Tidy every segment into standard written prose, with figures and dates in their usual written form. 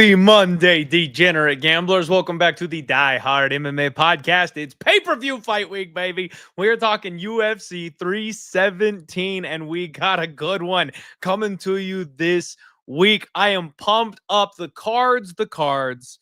Happy Monday, degenerate gamblers. Welcome back to the Die Hard MMA podcast. It's pay-per-view fight week, baby. We're talking UFC 317, and we got a good one coming to you this week. I am pumped up. The cards.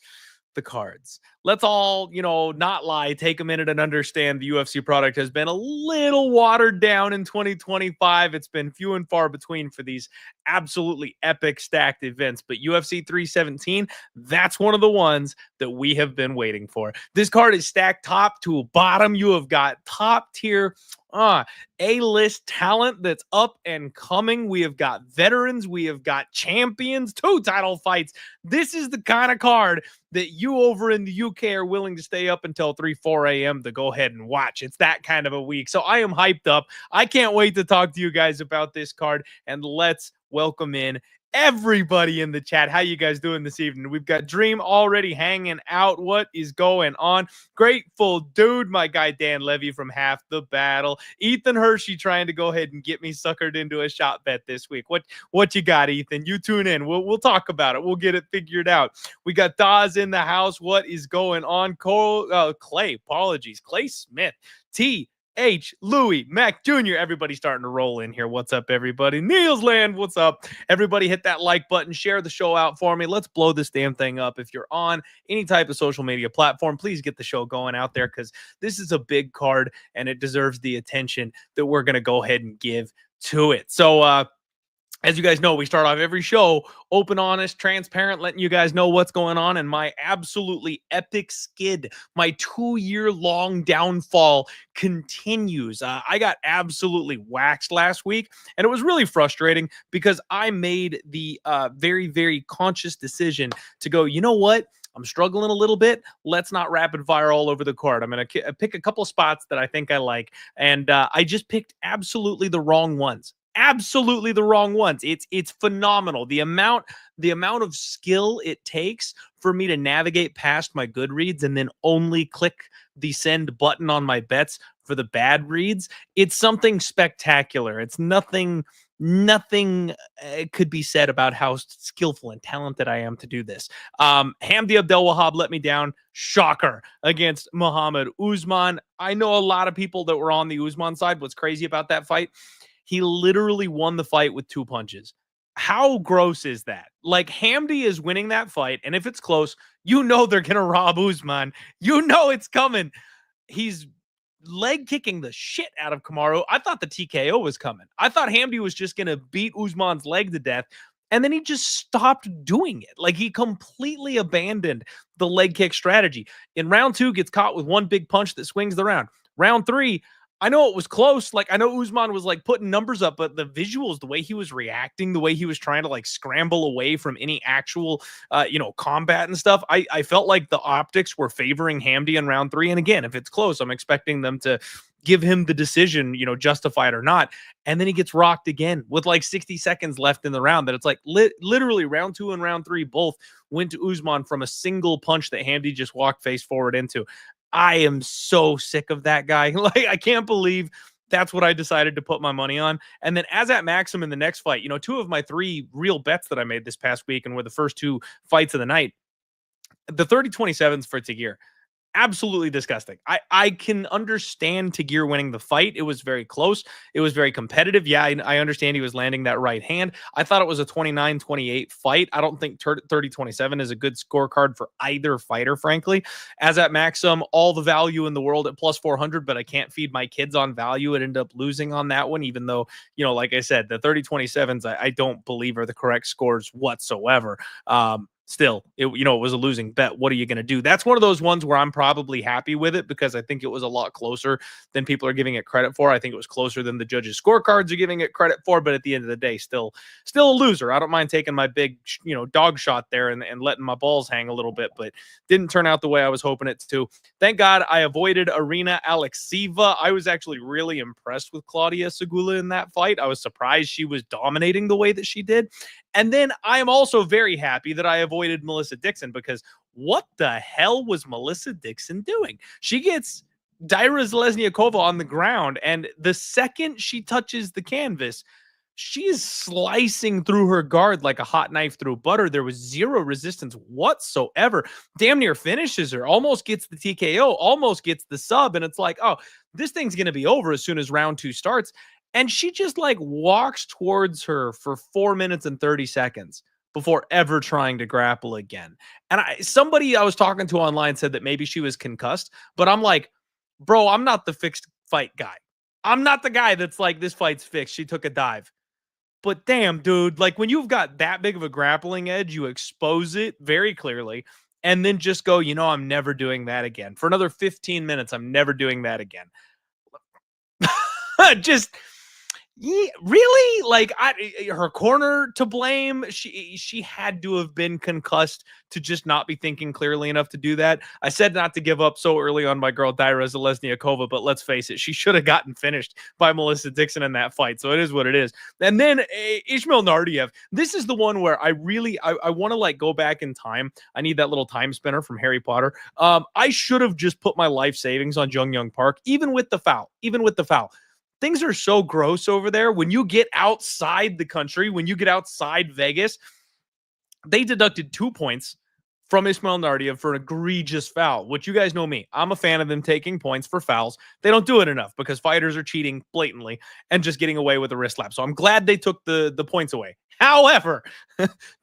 Let's all, not lie, take a minute and understand the UFC product has been a little watered down in 2025. It's been few and far between for these absolutely epic stacked events, but UFC 317, that's one of the ones that we have been waiting for. This card is stacked top to bottom. You have got top tier A-list talent that's up and coming. We have got veterans. We have got champions, 2 title fights. This is the kind of card that you over in the UK are willing to stay up until 4 a.m. to go ahead and watch. It's that kind of a week. So I am hyped up. I can't wait to talk to you guys about this card, and let's welcome in everybody in the chat. How you guys doing this evening? We've got Dream already hanging out. What is going on? Grateful dude, my guy Dan Levy from Half the Battle. Ethan Hershey trying to go ahead and get me suckered into a shot bet this week. What you got, Ethan? You tune in. We'll talk about it. We'll get it figured out. We got Daz in the house. What is going on? Clay Smith. Louis, Mac Jr., everybody starting to roll in here. What's up, everybody? Niels Land, what's up? Everybody hit that like button, share the show out for me. Let's blow this damn thing up. If you're on any type of social media platform, please get the show going out there because this is a big card and it deserves the attention that we're going to go ahead and give to it. So, as you guys know, we start off every show open, honest, transparent, letting you guys know what's going on. And my absolutely epic skid, my 2-year-long downfall continues. I got absolutely waxed last week, and it was really frustrating because I made the very, very conscious decision to go, you know what? I'm struggling a little bit. Let's not rapid fire all over the card. I'm going to pick a couple spots that I think I like. And I just picked absolutely the wrong ones. Absolutely the wrong ones. It's phenomenal. The amount of skill it takes for me to navigate past my good reads and then only click the send button on my bets for the bad reads. It's something spectacular. It's nothing could be said about how skillful and talented I am to do this. Hamdi Abdelwahab let me down. Shocker against Muhammad Usman. I know a lot of people that were on the Usman side. What's crazy about that fight? He literally won the fight with 2 punches. How gross is that? Like, Hamdi is winning that fight, and if it's close, you know they're going to rob Usman. You know it's coming. He's leg kicking the shit out of Kamaru. I thought the TKO was coming. I thought Hamdi was just going to beat Usman's leg to death, and then he just stopped doing it. Like, he completely abandoned the leg kick strategy. In round 2, gets caught with one big punch that swings the round. Round 3, I know it was close. Like, I know Usman was like putting numbers up, but the visuals, the way he was reacting, the way he was trying to like scramble away from any actual, combat and stuff. I felt like the optics were favoring Hamdi in round 3. And again, if it's close, I'm expecting them to give him the decision, justified or not. And then he gets rocked again with like 60 seconds left in the round. That it's like literally round 2 and round 3 both went to Usman from a single punch that Hamdi just walked face forward into. I am so sick of that guy. Like, I can't believe that's what I decided to put my money on. And then as at Maxim in the next fight, 2 of my 3 real bets that I made this past week and were the first 2 fights of the night, the 30-27s for Tagir. Absolutely disgusting. I can understand Tagir winning the fight. It was very close. It was very competitive. Yeah, I understand he was landing that right hand. I thought it was a 29-28 fight. I don't think 30-27 is a good scorecard for either fighter, frankly. As at Maxim, all the value in the world at plus 400, but I can't feed my kids on value and end up losing on that one, even though, like I said, the 30-27s I don't believe are the correct scores whatsoever. Still, it was a losing bet. What are you going to do? That's one of those ones where I'm probably happy with it because I think it was a lot closer than people are giving it credit for. I think it was closer than the judges' scorecards are giving it credit for. But at the end of the day, still a loser. I don't mind taking my big, dog shot there and letting my balls hang a little bit, but didn't turn out the way I was hoping it to. Thank God I avoided Arena Alexieva. I was actually really impressed with Claudia Segula in that fight. I was surprised she was dominating the way that she did. And then I am also very happy that I avoided Melissa Dixon because what the hell was Melissa Dixon doing? She gets Daira Zelezniakova on the ground, and the second she touches the canvas, she is slicing through her guard like a hot knife through butter. There was zero resistance whatsoever. Damn near finishes her, almost gets the TKO, almost gets the sub. And it's like, oh, this thing's going to be over as soon as round 2 starts. And she just like walks towards her for 4 minutes and 30 seconds before ever trying to grapple again. And somebody I was talking to online said that maybe she was concussed, but I'm like, bro, I'm not the fixed fight guy. I'm not the guy that's like, this fight's fixed. She took a dive. But damn, dude, like when you've got that big of a grappling edge, you expose it very clearly and then just go, I'm never doing that again. For another 15 minutes, I'm never doing that again. Just really, like her corner to blame. She had to have been concussed to just not be thinking clearly enough to do that. I said not to give up so early on my girl Daira Zalesniakova, but let's face it, she should have gotten finished by Melissa Dixon in that fight. So it is what it is. And then Ismail Nardiev. This is the one where I want to like go back in time. I need that little time spinner from Harry Potter. I should have just put my life savings on Jung Young Park, even with the foul. Things are so gross over there. When you get outside the country, when you get outside Vegas, they deducted 2 points from Ismail Nardiev for an egregious foul, which you guys know me. I'm a fan of them taking points for fouls. They don't do it enough because fighters are cheating blatantly and just getting away with a wrist slap. So I'm glad they took the points away. However,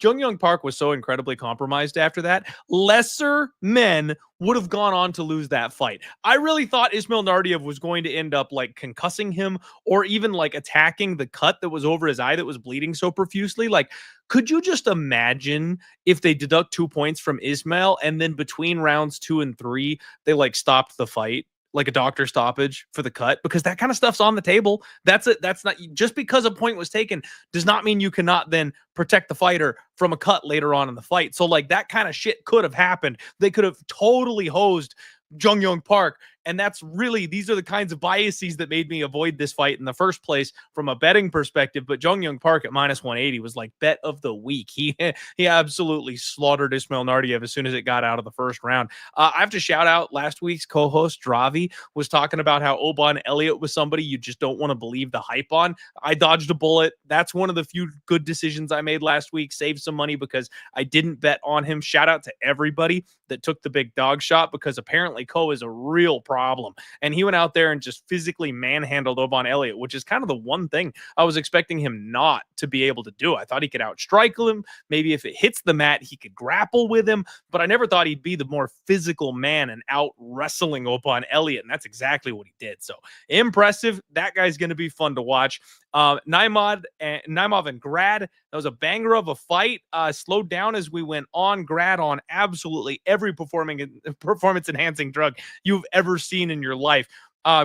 Jung Young Park was so incredibly compromised after that. Lesser men would have gone on to lose that fight. I really thought Ismail Nardiev was going to end up like concussing him or even like attacking the cut that was over his eye that was bleeding so profusely. Like, could you just imagine if they deduct 2 points from Ismail and then between rounds 2 and 3, they like stopped the fight? Like a doctor stoppage for the cut, because that kind of stuff's on the table. That's it. That's not just because a point was taken does not mean you cannot then protect the fighter from a cut later on in the fight. So like that kind of shit could have happened. They could have totally hosed Jung Young Park. And that's really, these are the kinds of biases that made me avoid this fight in the first place from a betting perspective. But Jung Young Park at minus 180 was like bet of the week. He absolutely slaughtered Ismail Nardiev as soon as it got out of the first round. I have to shout out last week's co-host, Dravi, was talking about how Oban Elliott was somebody you just don't want to believe the hype on. I dodged a bullet. That's one of the few good decisions I made last week. Saved some money because I didn't bet on him. Shout out to everybody that took the big dog shot, because apparently Ko is a real problem. And he went out there and just physically manhandled Oban Elliott, which is kind of the one thing I was expecting him not to be able to do. I thought he could outstrike him. Maybe if it hits the mat, he could grapple with him, but I never thought he'd be the more physical man and out wrestling Oban Elliott. And that's exactly what he did. So impressive. That guy's going to be fun to watch. Naimov and Grad, that was a banger of a fight. Slowed down as we went on. Grad on absolutely every performance enhancing drug you've ever seen in your life.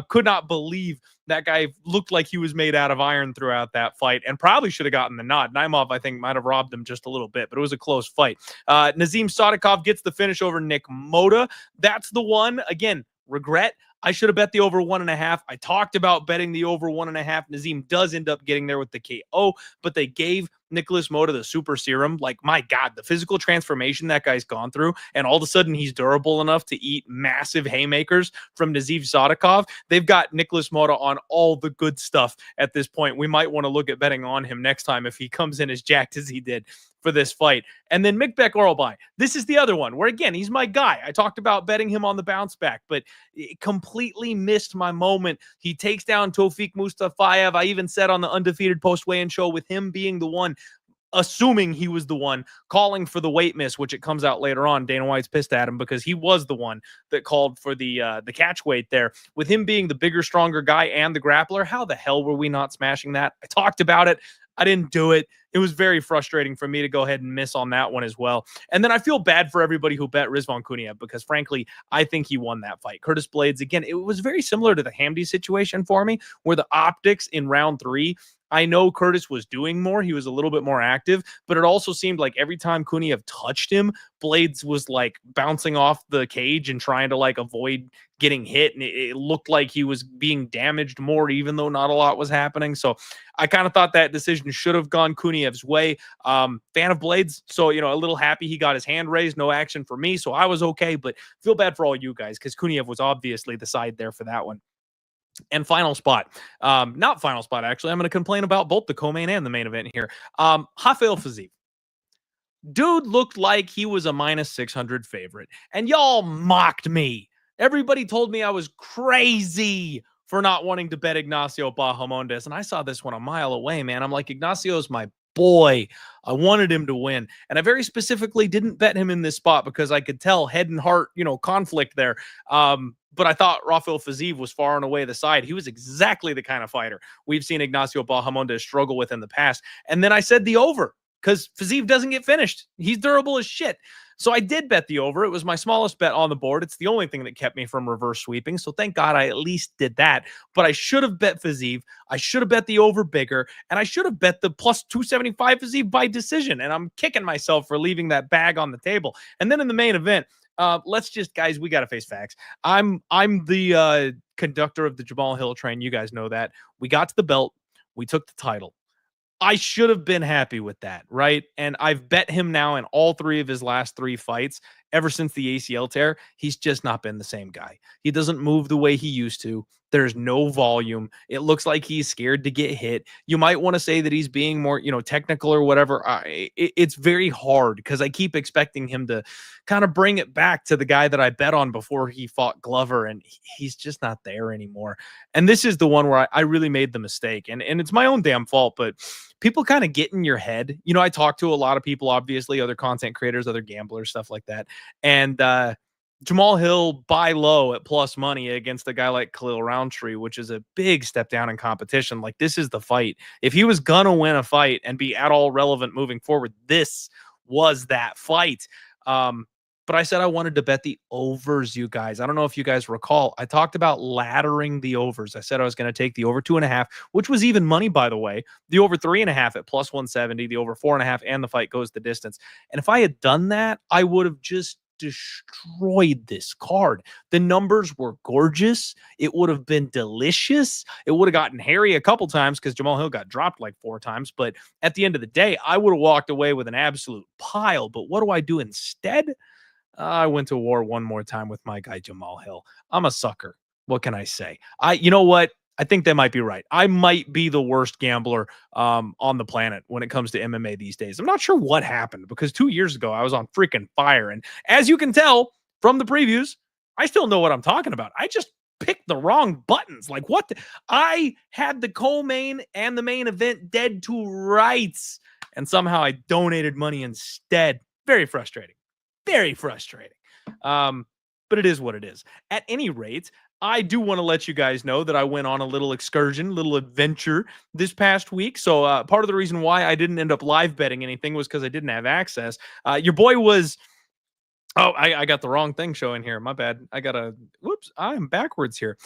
Could not believe that guy looked like he was made out of iron throughout that fight, and probably should have gotten the nod. Naimov, I think, might have robbed him just a little bit, but it was a close fight. Nazim Sadikov gets the finish over Nick Moda. That's the one. Again, regret. I should have bet the over 1.5. I talked about betting the over 1.5. Nazim does end up getting there with the KO, but they gave Nicholas Moda the super serum. Like, my God, the physical transformation that guy's gone through, and all of a sudden he's durable enough to eat massive haymakers from Nazim Sadikov. They've got Nicholas Moda on all the good stuff at this point. We might want to look at betting on him next time if he comes in as jacked as he did for this fight. And then Mikbek Oralbai. This is the other one where, again, he's my guy. I talked about betting him on the bounce back, but it completely missed my moment. He takes down Tofik Mustafayev. I even said on the Undefeated post-weigh-in show, with him being the one, assuming he was the one calling for the weight miss, which it comes out later on, Dana White's pissed at him because he was the one that called for the catch weight there. With him being the bigger, stronger guy and the grappler, how the hell were we not smashing that? I talked about it. I didn't do it. It was very frustrating for me to go ahead and miss on that one as well. And then I feel bad for everybody who bet Rizvan Kuniev, because frankly, I think he won that fight. Curtis Blades, again, it was very similar to the Hamdi situation for me, where the optics in round 3, I know Curtis was doing more. He was a little bit more active, but it also seemed like every time Kuniev touched him, Blades was like bouncing off the cage and trying to like avoid getting hit. And it looked like he was being damaged more, even though not a lot was happening. So I kind of thought that decision should have gone Kuniev's way. Fan of Blades. So, a little happy he got his hand raised. No action for me. So I was okay, but feel bad for all you guys because Kuniev was obviously the side there for that one. And final spot, not final spot, actually. I'm going to complain about both the co-main and the main event here. Rafael Fiziev. Dude looked like he was a minus 600 favorite. And y'all mocked me. Everybody told me I was crazy for not wanting to bet Ignacio Bahamondes. And I saw this one a mile away, man. I'm like, Ignacio's my boy. I wanted him to win. And I very specifically didn't bet him in this spot because I could tell head and heart, conflict there. But I thought Rafael Fiziev was far and away the side. He was exactly the kind of fighter we've seen Ignacio Bahamondes struggle with in the past. And then I said the over, because Fiziev doesn't get finished. He's durable as shit. So I did bet the over. It was my smallest bet on the board. It's the only thing that kept me from reverse sweeping. So thank God I at least did that. But I should have bet Fiziev. I should have bet the over bigger. And I should have bet the plus 275 Fiziev by decision. And I'm kicking myself for leaving that bag on the table. And then in the main event, guys, we got to face facts. I'm the conductor of the Jamal Hill train. You guys know that. We got to the belt. We took the title. I should have been happy with that, right? And I've bet him now in all 3 of his last 3 fights ever since the ACL tear. He's just not been the same guy. He doesn't move the way he used to. There's no volume. It looks like he's scared to get hit. You might want to say that he's being more, technical or whatever. It's very hard because I keep expecting him to kind of bring it back to the guy that I bet on before he fought Glover, and he's just not there anymore. And this is the one where I really made the mistake, and it's my own damn fault, but people kind of get in your head. I talk to a lot of people, obviously, other content creators, other gamblers, stuff like that. And Jamal Hill buy low at plus money against a guy like Khalil Roundtree, which is a big step down in competition. Like, this is the fight. If he was going to win a fight and be at all relevant moving forward, this was that fight. But I said I wanted to bet the overs, you guys. I don't know if you guys recall. I talked about laddering the overs. I said I was going to take the over 2.5, which was even money, by the way. The over 3.5 at plus 170, the over 4.5, and the fight goes the distance. And if I had done that, I would have just destroyed this card. The numbers were gorgeous. It would have been delicious. It would have gotten hairy a couple times because Jamal Hill got dropped like 4 times. But at the end of the day, I would have walked away with an absolute pile. But what do I do instead? I went to war one more time with my guy, Jamal Hill. I'm a sucker. What can I say? You know what? I think they might be right. I might be the worst gambler on the planet when it comes to MMA these days. I'm not sure what happened because 2 years ago, I was on freaking fire. And as you can tell from the previews, I still know what I'm talking about. I just picked the wrong buttons. Like, what? I had the co-main and the main event dead to rights. And somehow I donated money instead. Very frustrating. Very frustrating. But it is what it is. At any rate, I do want to let you guys know that I went on a little excursion, little adventure this past week. So part of the reason why I didn't end up live betting anything was because I didn't have access. Your boy was... Oh, I got the wrong thing showing here. My bad. Whoops, I'm backwards here.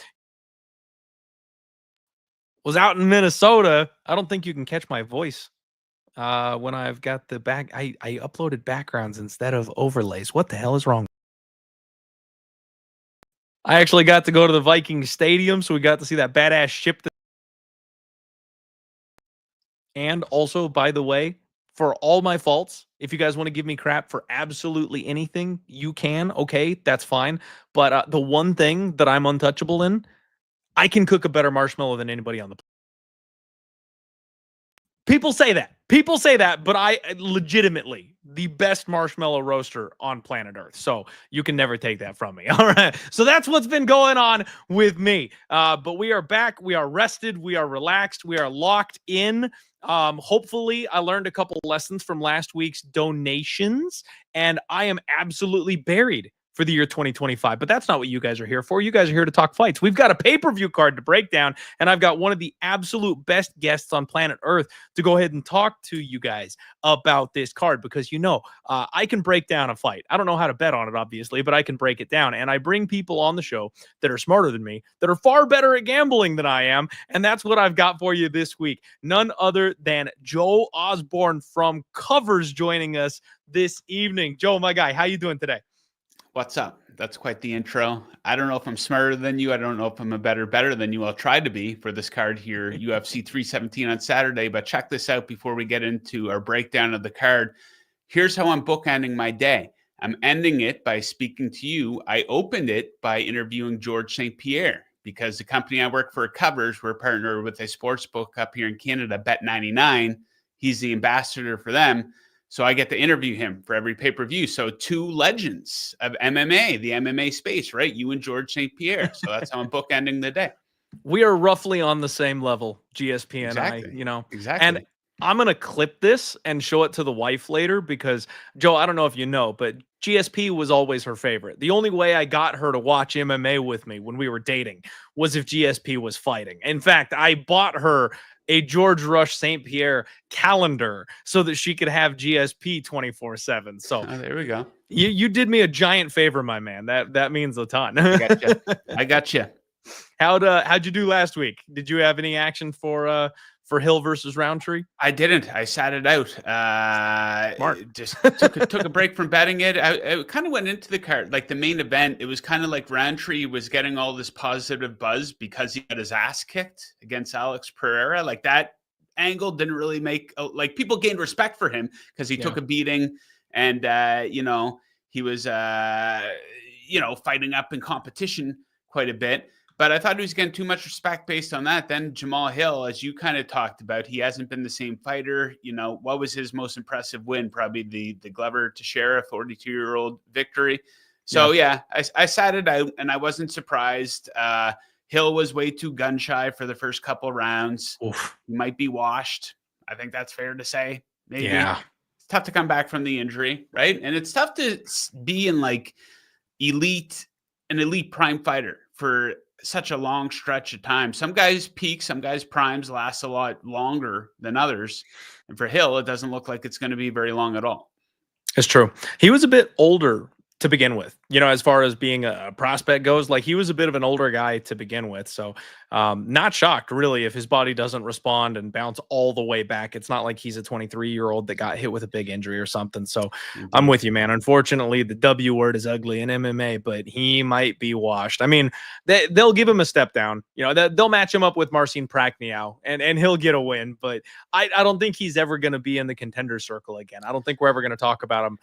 Was out in Minnesota. I don't think you can catch my voice. When I've got the back, I uploaded backgrounds instead of overlays. What the hell is wrong? I actually got to go to the Viking Stadium, so we got to see that badass ship. And also, by the way, for all my faults, if you guys want to give me crap for absolutely anything, you can. Okay, that's fine. But the one thing that I'm untouchable in, I can cook a better marshmallow than anybody on the planet. People say that, but I legitimately the best marshmallow roaster on planet Earth. So you can never take that from me. All right. So that's what's been going on with me. But we are back. We are rested. We are relaxed. We are locked in. Hopefully I learned a couple lessons from last week's donations, and I am absolutely buried for the year 2025. But that's not what you guys are here for. You guys are here to talk fights. We've got a pay-per-view card to break down, and I've got one of the absolute best guests on planet Earth to go ahead and talk to you guys about this card, because I can break down a fight. I don't know how to bet on it, obviously, but I can break it down. And I bring people on the show that are smarter than me, that are far better at gambling than I am, and that's what I've got for you this week. None other than Joe Osborne from Covers joining us this evening. Joe, my guy, how you doing today? What's up? That's quite the intro. I don't know if I'm smarter than you. I don't know if I'm a better than you. I'll try to be for this card here, UFC 317 on Saturday. But check this out before we get into our breakdown of the card. Here's how I'm bookending my day. I'm ending it by speaking to you. I opened it by interviewing George St. Pierre. because the company I work for covers, we're partnered with a sports book up here in Canada, Bet99. He's the ambassador for them. So I get to interview him for every pay-per-view. So two legends of MMA, the MMA space, right? You and George St. Pierre. So that's how I'm bookending the day. We are roughly on the same level, GSP and I, Exactly. And I'm going to clip this and show it to the wife later because, Joe, I don't know if you know, but GSP was always her favorite. The only way I got her to watch MMA with me when we were dating was if GSP was fighting. In fact, I bought her a George Rush St. Pierre calendar so that she could have GSP 24/7. So there we go. You did me a giant favor, my man. That means a ton. I got you. How'd you do last week? Did you have any action for Hill versus Roundtree? I didn't. I sat it out. Just took a break from betting it. I kind of went into the card, like the main event. It was kind of like Roundtree was getting all this positive buzz because he got his ass kicked against Alex Pereira. Like that angle didn't really make like people gained respect for him because he took a beating and he was fighting up in competition quite a bit. But I thought he was getting too much respect based on that. Then Jamal Hill, as you kind of talked about, he hasn't been the same fighter. What was his most impressive win? Probably the Glover Teixeira 42-year-old victory. So, I sat it out, and I wasn't surprised. Hill was way too gun-shy for the first couple rounds. Oof. He might be washed. I think that's fair to say. Maybe. Yeah. It's tough to come back from the injury, right? And it's tough to be in, like, an elite prime fighter for such a long stretch of time. Some guys peak, some guys primes last a lot longer than others. And for Hill, it doesn't look like it's going to be very long at all. It's true. He was a bit older to begin with, as far as being a prospect goes. Like, he was a bit of an older guy to begin with. So not shocked, really, if his body doesn't respond and bounce all the way back. It's not like he's a 23-year-old that got hit with a big injury or something. So I'm with you, man. Unfortunately, the W word is ugly in MMA, but he might be washed. I mean, they'll give him a step down. They'll match him up with Marcin Prachniow, and he'll get a win. But I don't think he's ever going to be in the contender circle again. I don't think we're ever going to talk about him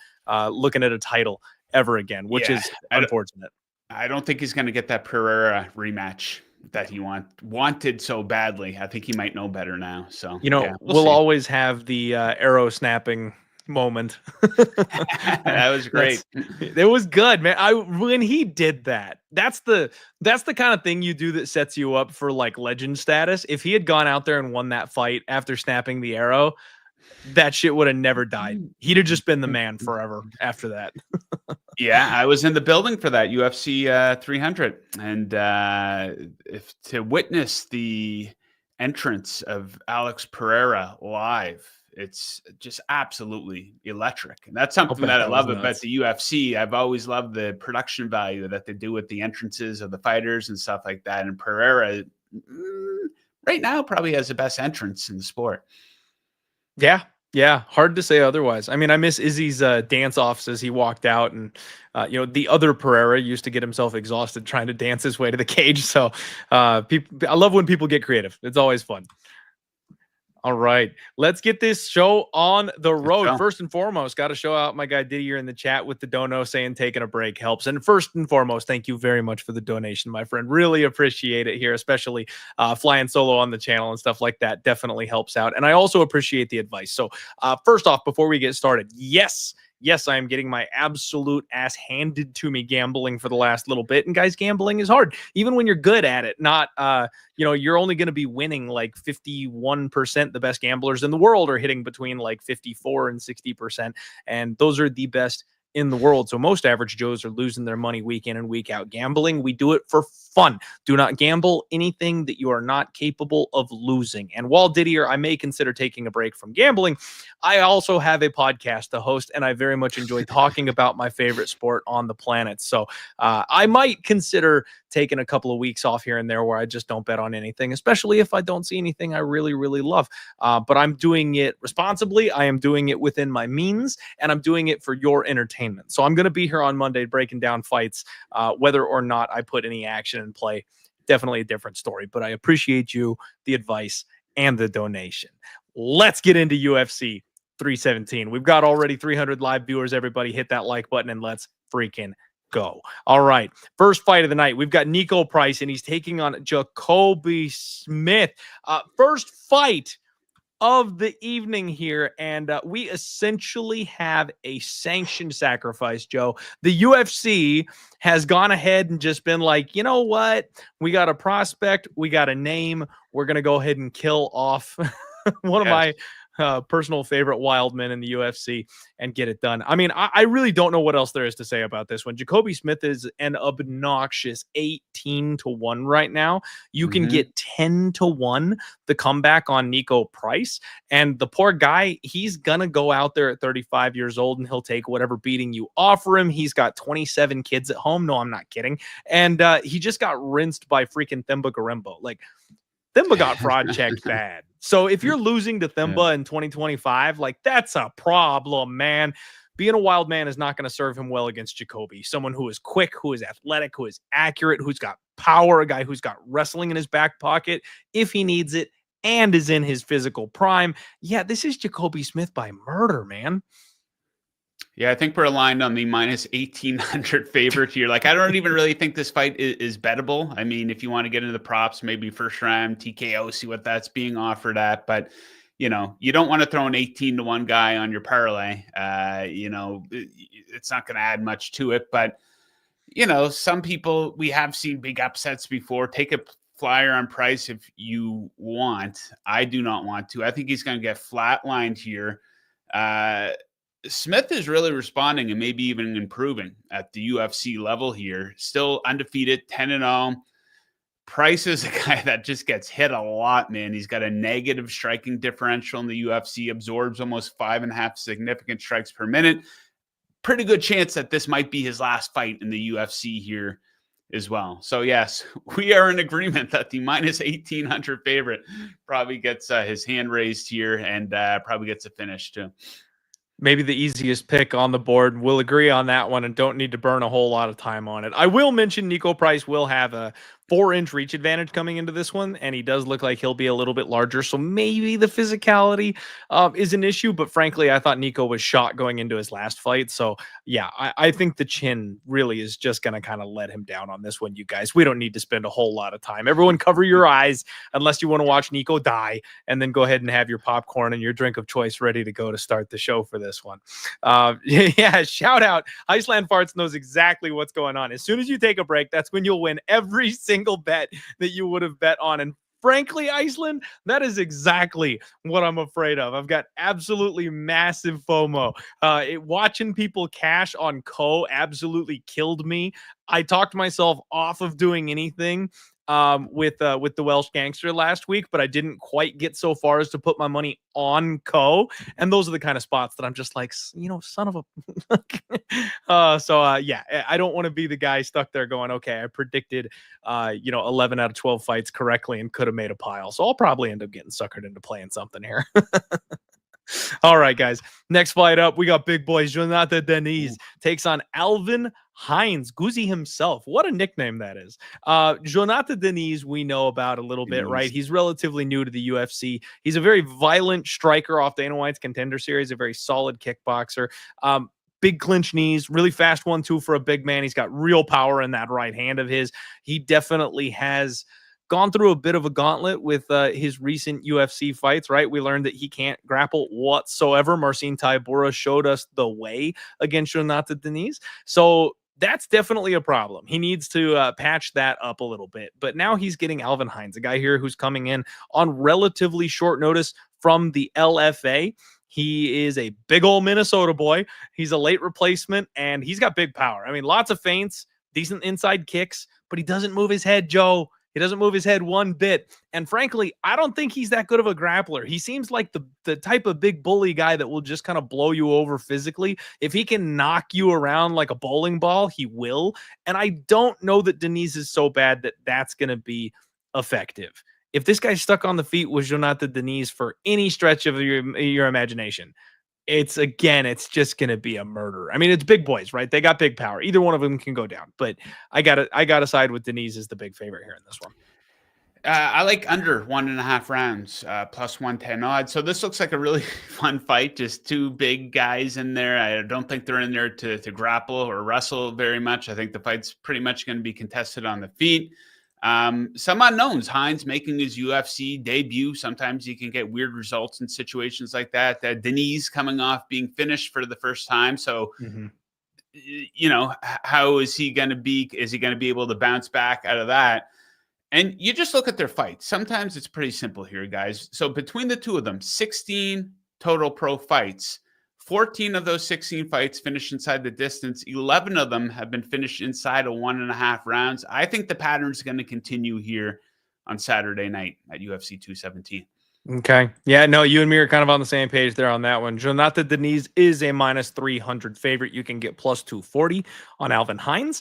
looking at a title ever again, which is unfortunate. I don't think he's going to get that Pereira rematch that he wanted so badly. I think he might know better now. So we'll always have the arrow snapping moment. That was great. It was good, man. When he did that, that's the kind of thing you do that sets you up for like legend status. If he had gone out there and won that fight after snapping the arrow, that shit would have never died. He'd have just been the man forever after that. Yeah, I was in the building for that UFC 300, and to witness the entrance of Alex Pereira live, it's just absolutely electric. And that's something that I love about the UFC. I've always loved the production value that they do with the entrances of the fighters and stuff like that. And Pereira, right now, probably has the best entrance in the sport. Yeah, hard to say otherwise. I mean, I miss Izzy's dance offs as he walked out, and the other Pereira used to get himself exhausted trying to dance his way to the cage. So, I love when people get creative. It's always fun. All right, let's get this show on the road. First and foremost, got to show out my guy Didier in the chat with the dono saying taking a break helps. And first and foremost, thank you very much for the donation, my friend. Really appreciate it here, especially flying solo on the channel and stuff like that. Definitely helps out. And I also appreciate the advice. So first off, before we get started, yes, I am getting my absolute ass handed to me gambling for the last little bit. And guys, gambling is hard, even when you're good at it. Not, you're only going to be winning like 51%. The best gamblers in the world are hitting between like 54 and 60%. And those are the best in the world. So most average Joes are losing their money week in and week out gambling. We do it for fun. Do not gamble anything that you are not capable of losing. And while Didier, I may consider taking a break from gambling, I also have a podcast to host, and I very much enjoy talking about my favorite sport on the planet. So I might consider taking a couple of weeks off here and there where I just don't bet on anything, especially if I don't see anything I really, really love. But I'm doing it responsibly. I am doing it within my means, and I'm doing it for your entertainment. So I'm going to be here on Monday breaking down fights, whether or not I put any action in play. Definitely a different story, but I appreciate you, the advice, and the donation. Let's get into UFC 317. We've got already 300 live viewers. Everybody hit that like button and let's freaking go. All right. First fight of the night. We've got Niko Price, and he's taking on Jacobe Smith. First fight of the evening here, and we essentially have a sanctioned sacrifice, Joe. The UFC has gone ahead and just been like, you know what? We got a prospect. We got a name. We're going to go ahead and kill off one of my personal favorite wild men in the UFC and get it done. I mean, I really don't know what else there is to say about this one. Jacobe Smith is an obnoxious 18-1 right now. You can get 10-1 the comeback on Niko Price. And the poor guy, he's going to go out there at 35 years old and he'll take whatever beating you offer him. He's got 27 kids at home. No, I'm not kidding. And he just got rinsed by freaking Themba Gorimbo. Like, Themba got fraud checked bad. So if you're losing to Themba in 2025, like, that's a problem, man. Being a wild man is not going to serve him well against Jacobe. Someone who is quick, who is athletic, who is accurate, who's got power, a guy who's got wrestling in his back pocket if he needs it and is in his physical prime. Yeah, this is Jacobe Smith by murder, man. Yeah, I think we're aligned on the minus 1,800 favorite here. Like, I don't even really think this fight is bettable. I mean, if you want to get into the props, maybe first round, TKO, see what that's being offered at. But, you know, you don't want to throw an 18-1 guy on your parlay. You know, it's not going to add much to it. But, you know, some people, we have seen big upsets before. Take a flyer on Price if you want. I do not want to. I think he's going to get flatlined here. Smith is really responding and maybe even improving at the UFC level here. Still undefeated, 10-0. Price is a guy that just gets hit a lot, man. He's got a negative striking differential in the UFC, absorbs almost 5.5 significant strikes per minute. Pretty good chance that this might be his last fight in the UFC here as well. So, yes, we are in agreement that the minus 1,800 favorite probably gets his hand raised here and probably gets a finish too. Maybe the easiest pick on the board. We'll agree on that one and don't need to burn a whole lot of time on it. I will mention Niko Price will have a 4-inch reach advantage coming into this one, and he does look like he'll be a little bit larger, so maybe the physicality is an issue, but frankly, I thought Niko was shot going into his last fight, so yeah, I think the chin really is just going to kind of let him down on this one, you guys. We don't need to spend a whole lot of time. Everyone cover your eyes unless you want to watch Niko die, and then go ahead and have your popcorn and your drink of choice ready to go to start the show for this one. Yeah, shout out. Iceland Farts knows exactly what's going on. As soon as you take a break, that's when you'll win every single bet that you would have bet on. And frankly, Iceland, that is exactly what I'm afraid of. I've got absolutely massive FOMO. Watching people cash on absolutely killed me. I talked myself off of doing anything with the Welsh Gangster last week, but I didn't quite get so far as to put my money on and those are the kind of spots that I'm just like, you know, son of a yeah, I don't want to be the guy stuck there going, okay, I predicted 11 out of 12 fights correctly and could have made a pile, so I'll probably end up getting suckered into playing something here. All right, guys. Next fight up, we got big boys. Jhonata Deniz takes on Alvin Hines, Guzzi himself. What a nickname that is. Jhonata Deniz, we know about a little bit, right? He's relatively new to the UFC. He's a very violent striker off Dana White's Contender Series, a very solid kickboxer. Big clinch knees, really fast 1-2 for a big man. He's got real power in that right hand of his. He definitely has gone through a bit of a gauntlet with his recent UFC fights, right? We learned that he can't grapple whatsoever. Marcin Tybura showed us the way against Jhonata Deniz. So that's definitely a problem. He needs to patch that up a little bit. But now he's getting Alvin Hines, a guy here who's coming in on relatively short notice from the LFA. He is a big old Minnesota boy. He's a late replacement, and he's got big power. I mean, lots of feints, decent inside kicks, but he doesn't move his head, Joe. He doesn't move his head one bit. And frankly, I don't think he's that good of a grappler. He seems like the type of big bully guy that will just kind of blow you over physically. If he can knock you around like a bowling ball, he will. And I don't know that Deniz is so bad that that's going to be effective. If this guy's stuck on the feet with Jhonata Deniz for any stretch of your imagination, it's just going to be a murder. I mean, it's big boys, right? They got big power. Either one of them can go down, but I got to side with Deniz as the big favorite here in this one. I like under 1.5 rounds, plus 110 odds. So this looks like a really fun fight. Just two big guys in there. I don't think they're in there to grapple or wrestle very much. I think the fight's pretty much going to be contested on the feet. Some unknowns. Hines making his UFC debut. Sometimes you can get weird results in situations like that. Denise coming off being finished for the first time. So, how is he going to be? Is he going to be able to bounce back out of that? And you just look at their fights. Sometimes it's pretty simple here, guys. So between the two of them, 16 total pro fights. 14 of those 16 fights finished inside the distance. 11 of them have been finished inside of 1.5 rounds. I think the pattern is going to continue here on Saturday night at UFC 217. Okay. Yeah, no, you and me are kind of on the same page there on that one. Jhonata Denise is a minus 300 favorite. You can get plus 240 on Alvin Hines.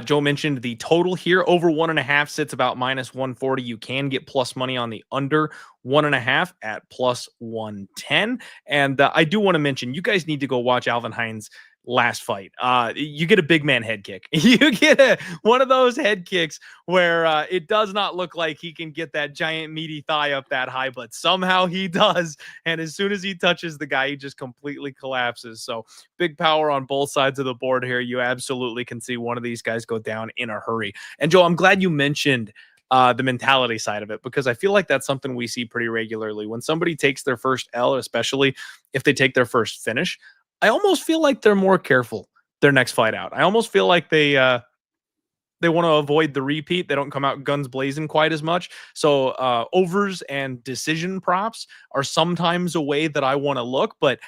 Joe mentioned the total here. Over 1.5 sits about minus 140. You can get plus money on the under 1.5 at plus 110. And I do want to mention, you guys need to go watch Alvin Hines' last fight. You get a big man head kick. You get one of those head kicks where it does not look like he can get that giant meaty thigh up that high, but somehow he does. And as soon as he touches the guy, he just completely collapses. So big power on both sides of the board here. You absolutely can see one of these guys go down in a hurry. And Joe, I'm glad you mentioned the mentality side of it, because I feel like that's something we see pretty regularly. When somebody takes their first L, especially if they take their first finish, I almost feel like they're more careful their next fight out. I almost feel like they want to avoid the repeat. They don't come out guns blazing quite as much. So overs and decision props are sometimes a way that I want to look, but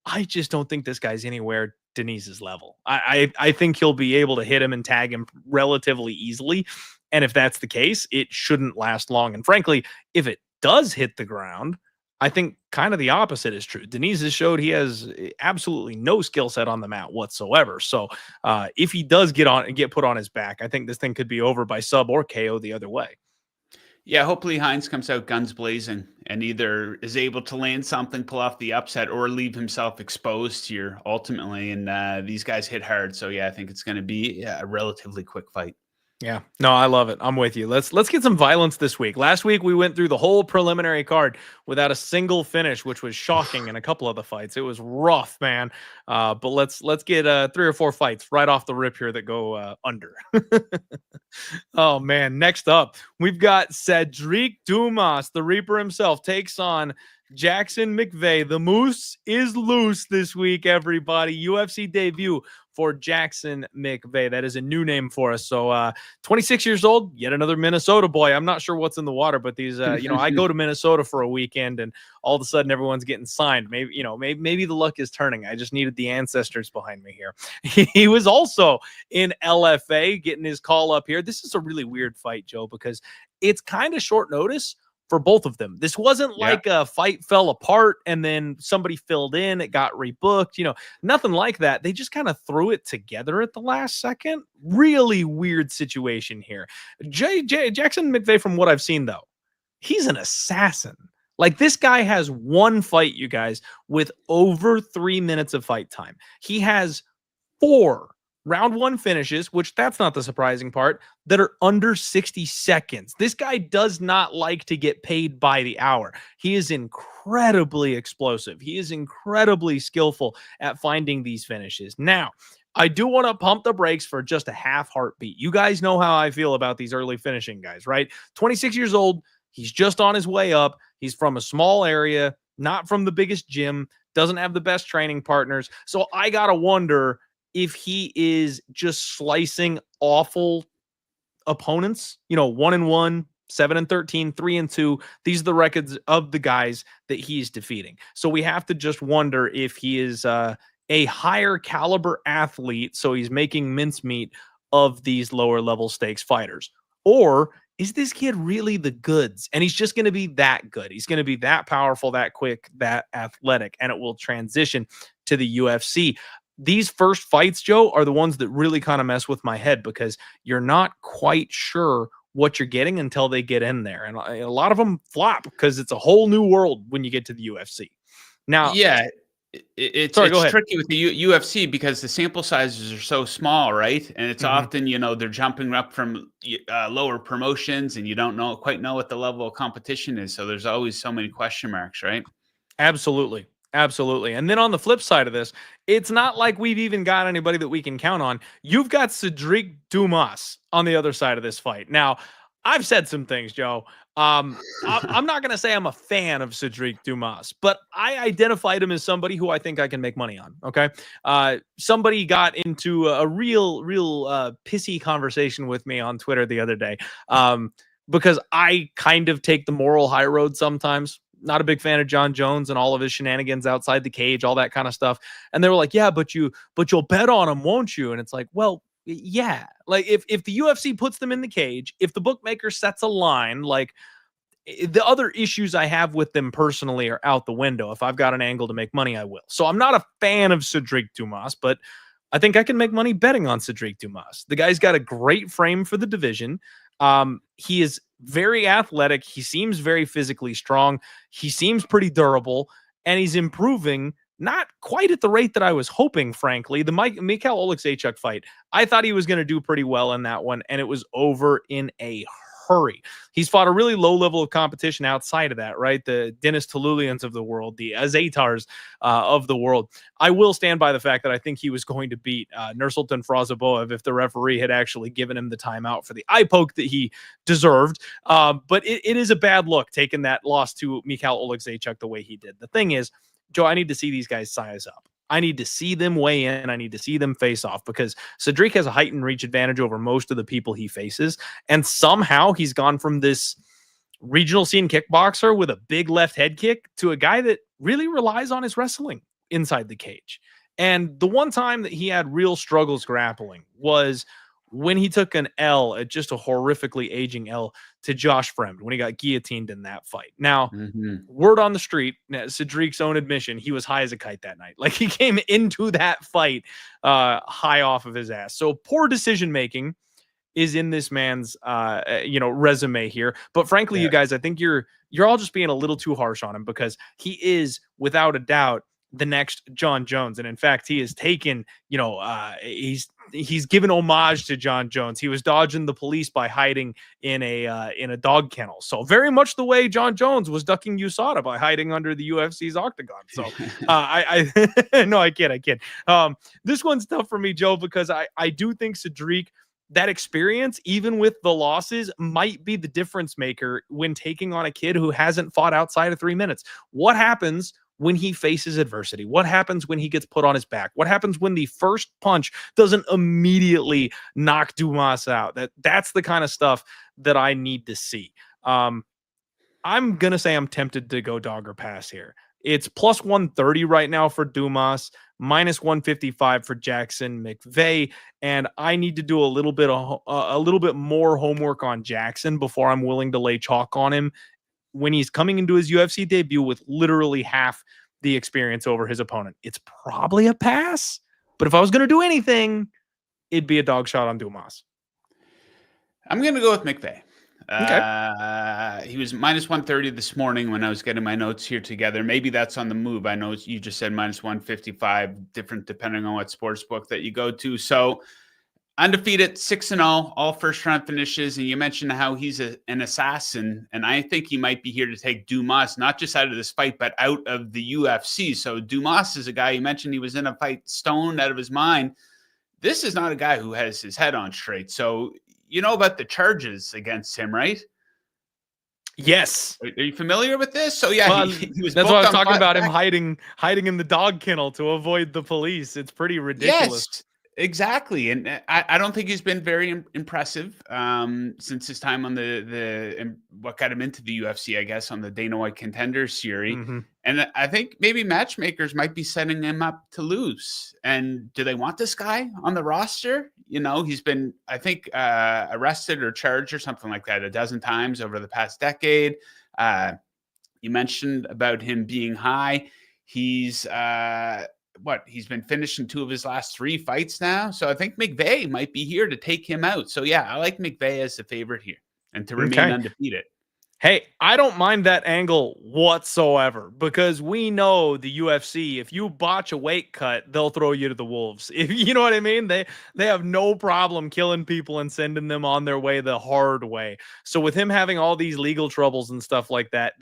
I just don't think this guy's anywhere Denise's level. I think he'll be able to hit him and tag him relatively easily. And if that's the case, it shouldn't last long. And frankly, if it does hit the ground, I think kind of the opposite is true. Denise has showed he has absolutely no skill set on the mat whatsoever. So if he does get put on his back, I think this thing could be over by sub or KO the other way. Yeah, hopefully Hines comes out guns blazing and either is able to land something, pull off the upset, or leave himself exposed here ultimately. And these guys hit hard. So yeah, I think it's going to be a relatively quick fight. Yeah, no, I love it. I'm with you. Let's get some violence this week. Last week we went through the whole preliminary card without a single finish, which was shocking in a couple of the fights. It was rough, man. But let's get 3 or 4 fights right off the rip here that go under. Oh man, next up we've got Cedric Dumas, the Reaper himself, takes on Jackson McVey. The Moose is loose this week, everybody. UFC debut for Jackson McVey. That is a new name for us. So 26 years old, yet another Minnesota boy. I'm not sure what's in the water, but these, I go to Minnesota for a weekend and all of a sudden everyone's getting signed. Maybe the luck is turning. I just needed the ancestors behind me here. He was also in LFA getting his call up here. This is a really weird fight, Joe, because it's kind of short notice for both of them. This wasn't like a fight fell apart and then somebody filled in, it got rebooked, nothing like that. They just kind of threw it together at the last second. Really weird situation here. Jackson McVey, from what I've seen though, he's an assassin. Like, this guy has one fight, you guys, with over 3 minutes of fight time. He has 4 round 1 finishes, which that's not the surprising part, that are under 60 seconds. This guy does not like to get paid by the hour. He is incredibly explosive. He is incredibly skillful at finding these finishes. Now, I do want to pump the brakes for just a half heartbeat. You guys know how I feel about these early finishing guys, right? 26 years old. He's just on his way up. He's from a small area, not from the biggest gym, doesn't have the best training partners. So I got to wonder if he is just slicing awful opponents, 1-1, 7-13, 3-2. These are the records of the guys that he's defeating. So we have to just wonder if he is a higher caliber athlete, so he's making mincemeat of these lower level stakes fighters. Or is this kid really the goods? And he's just going to be that good. He's going to be that powerful, that quick, that athletic, and it will transition to the UFC. These first fights, Joe, are the ones that really kind of mess with my head because you're not quite sure what you're getting until they get in there. And a lot of them flop because it's a whole new world when you get to the UFC. Now, yeah, Sorry, go It's ahead. tricky with the UFC because the sample sizes are so small, right? And it's often, they're jumping up from lower promotions, and you don't quite know what the level of competition is. So there's always so many question marks, right? Absolutely. Absolutely. And then on the flip side of this, it's not like we've even got anybody that we can count on. You've got Cedric Dumas on the other side of this fight. Now, I've said some things, Joe. I'm not going to say I'm a fan of Cedric Dumas, but I identified him as somebody who I think I can make money on. Okay. Somebody got into a real pissy conversation with me on Twitter the other day because I kind of take the moral high road sometimes. Not a big fan of John Jones and all of his shenanigans outside the cage, all that kind of stuff. And they were like, yeah, but you'll bet on him, won't you? And it's like, well, yeah. Like if the UFC puts them in the cage, if the bookmaker sets a line, like the other issues I have with them personally are out the window. If I've got an angle to make money, I will. So I'm not a fan of Cedric Dumas, but I think I can make money betting on Cedric Dumas. The guy's got a great frame for the division. He is very athletic. He seems very physically strong. He seems pretty durable, and he's improving, not quite at the rate that I was hoping, frankly. The Mikhail Oleksiejczuk fight, I thought he was going to do pretty well in that one, and it was over in a hurry. He's fought a really low level of competition outside of that, right? The Denis Tululians of the world, the Azatars of the world. I will stand by the fact that I think he was going to beat Nursultan Frazaboev if the referee had actually given him the timeout for the eye poke that he deserved. But it is a bad look taking that loss to Mikhail Oleksiejczuk the way he did. The thing is, Joe, I need to see these guys size up. I need to see them weigh in. I need to see them face off because Cedric has a height and reach advantage over most of the people he faces. And somehow he's gone from this regional scene kickboxer with a big left head kick to a guy that really relies on his wrestling inside the cage. And the one time that he had real struggles grappling was when he took an L, at just a horrifically aging L, to Josh Fremd when he got guillotined in that fight. Now, word on the street, Cedric's own admission, he was high as a kite that night. Like he came into that fight high off of his ass. So poor decision making is in this man's resume here. But frankly, you guys, I think you're all just being a little too harsh on him because he is without a doubt the next John Jones. And in fact, he has taken, he's given homage to John Jones. He was dodging the police by hiding in a dog kennel. So very much the way John Jones was ducking USADA by hiding under the UFC's octagon. So I kid. This one's tough for me, Joe, because I do think Cedric, that experience, even with the losses, might be the difference maker when taking on a kid who hasn't fought outside of 3 minutes. What happens when he faces adversity? What happens when he gets put on his back? What happens when the first punch doesn't immediately knock Dumas out? That's the kind of stuff that I need to see. I'm going to say I'm tempted to go dog or pass here. It's plus 130 right now for Dumas, minus 155 for Jackson McVey, and I need to do a little bit more homework on Jackson before I'm willing to lay chalk on him when he's coming into his UFC debut with literally half the experience over his opponent. It's probably a pass, but if I was going to do anything, it'd be a dog shot on Dumas. I'm going to go with McVey. Okay. He was minus 130 this morning when I was getting my notes here together. Maybe that's on the move. I know you just said minus 155, different depending on what sports book that you go to. So undefeated, 6-0, all first-round finishes, and you mentioned how he's an assassin, and I think he might be here to take Dumas, not just out of this fight, but out of the UFC. So Dumas is a guy, you mentioned he was in a fight stoned out of his mind. This is not a guy who has his head on straight. So you know about the charges against him, right? Yes. Are you familiar with this? So yeah, well, he was. That's what I was talking about, him hiding in the dog kennel to avoid the police. It's pretty ridiculous. Yes. Exactly, and I don't think he's been very impressive since his time on the what got him into the UFC, I guess, on the Dana White Contenders series. And I think maybe matchmakers might be setting him up to lose. And do they want this guy on the roster? You know, he's been, I think, arrested or charged or something like that 12 times over the past decade. You mentioned about him being high. He's he's been finishing 2 of his last 3 fights now. So I think McVey might be here to take him out. So yeah, I like McVey as the favorite here and to remain undefeated. Hey, I don't mind that angle whatsoever because we know the UFC, if you botch a weight cut, they'll throw you to the wolves. If you know what I mean, they have no problem killing people and sending them on their way the hard way. So with him having all these legal troubles and stuff like that,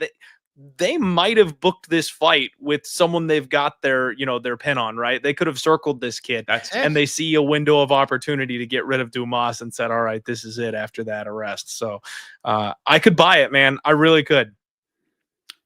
they might have booked this fight with someone they've got their, their pin on, right? They could have circled this kid. That's and it. they see a window of opportunity to get rid of Dumas and said, all right, this is it after that arrest. So I could buy it, man. I really could.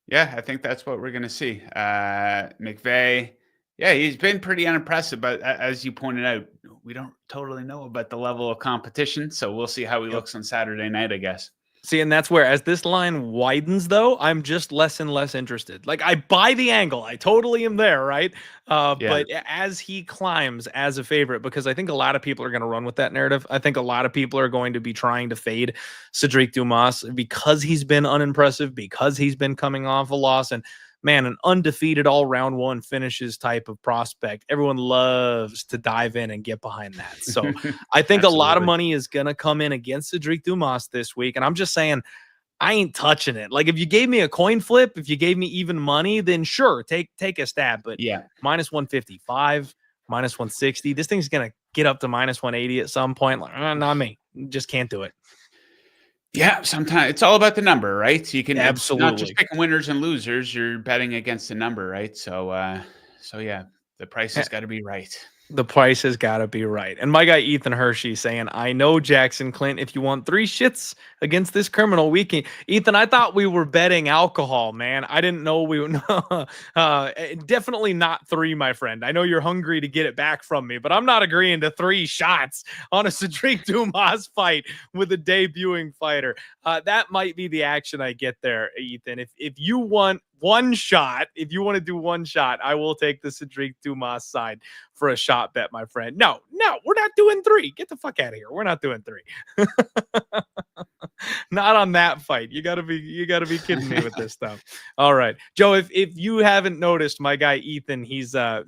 Yeah, I think that's what we're going to see. McVey, yeah, he's been pretty unimpressive, but as you pointed out, we don't totally know about the level of competition. So we'll see how he looks on Saturday night, I guess. See, and that's where, as this line widens, though, I'm just less and less interested. Like, I buy the angle. I totally am there, right? But as he climbs as a favorite, because I think a lot of people are going to run with that narrative. I think a lot of people are going to be trying to fade Cedric Dumas because he's been unimpressive, because he's been coming off a loss. And man, an undefeated all round one finishes type of prospect. Everyone loves to dive in and get behind that. So I think a lot of money is going to come in against Cedric Dumas this week. And I'm just saying, I ain't touching it. Like, if you gave me a coin flip, if you gave me even money, then sure, take a stab. But yeah, minus 155, minus 160, this thing's going to get up to minus 180 at some point. Like, not me. Just can't do it. Yeah, sometimes it's all about the number, right? So you can absolutely not just picking winners and losers. You're betting against the number, right? So yeah, the price has got to be right. The price has got to be right. And my guy Ethan Hershey saying, I know Jackson Clint, if you want 3 shits against this criminal, we can. Ethan, I thought we were betting alcohol, man. I didn't know we were definitely not 3, my friend. I know you're hungry to get it back from me, but I'm not agreeing to 3 shots on a Cedric Dumas fight with a debuting fighter. That might be the action I get there, Ethan. If you want one shot, if you want to do one shot, I will take the Cedric Dumas side for a shot bet, my friend. No, we're not doing 3. Get the fuck out of here. We're not doing 3. Not on that fight. You gotta be kidding me with this stuff. All right, Joe. If you haven't noticed, my guy Ethan, he's a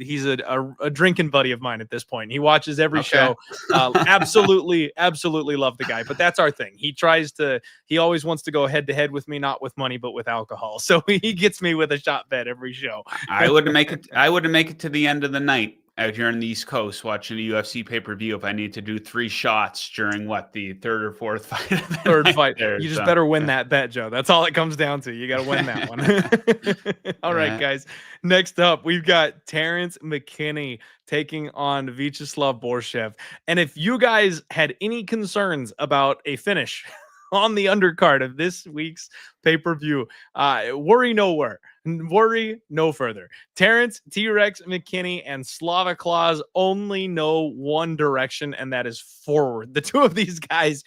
drinking buddy of mine at this point. He watches every show. Absolutely love the guy. But that's our thing. He always wants to go head to head with me, not with money, but with alcohol. So he gets me with a shot bet every show. I wouldn't make it to the end of the night out here on the East Coast watching the UFC pay-per-view if I need to do 3 shots during the 3rd or 4th fight. Third fight. There, you just better win that bet, Joe. That's all it comes down to. You got to win that one. All right, guys. Next up, we've got Terrance McKinney taking on Vyacheslav Borshev. And if you guys had any concerns about a finish on the undercard of this week's pay-per-view, worry nowhere. Worry no further. Terrance, T-Rex, McKinney, and Slava Claus only know one direction, and that is forward. The two of these guys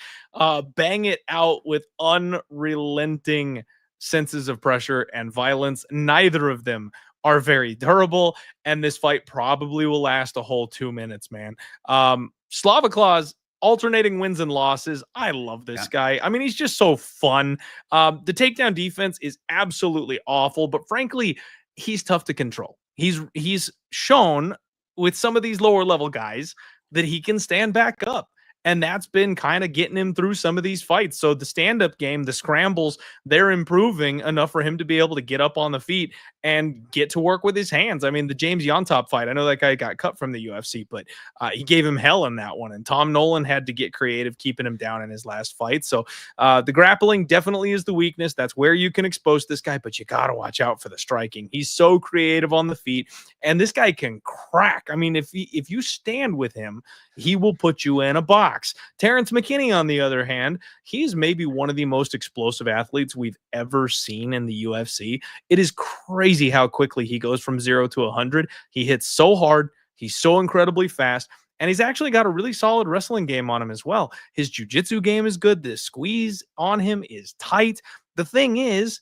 bang it out with unrelenting senses of pressure and violence. Neither of them are very durable, and this fight probably will last a whole 2 minutes, man. Slava Claus, alternating wins and losses. I love this guy. I mean, he's just so fun. The takedown defense is absolutely awful, but frankly, he's tough to control. He's shown with some of these lower level guys that he can stand back up. And that's been kind of getting him through some of these fights. So the stand-up game, the scrambles, they're improving enough for him to be able to get up on the feet and get to work with his hands. I mean, the James Jhonata fight, I know that guy got cut from the UFC, but he gave him hell in that one. And Tom Nolan had to get creative, keeping him down in his last fight. So the grappling definitely is the weakness. That's where you can expose this guy, but you got to watch out for the striking. He's so creative on the feet, and this guy can crack. I mean, if you stand with him, he will put you in a box. Terrance McKinney, on the other hand, he's maybe one of the most explosive athletes we've ever seen in the UFC. It is crazy how quickly he goes from 0 to 100. He hits so hard. He's so incredibly fast. And he's actually got a really solid wrestling game on him as well. His jiu-jitsu game is good. The squeeze on him is tight. The thing is,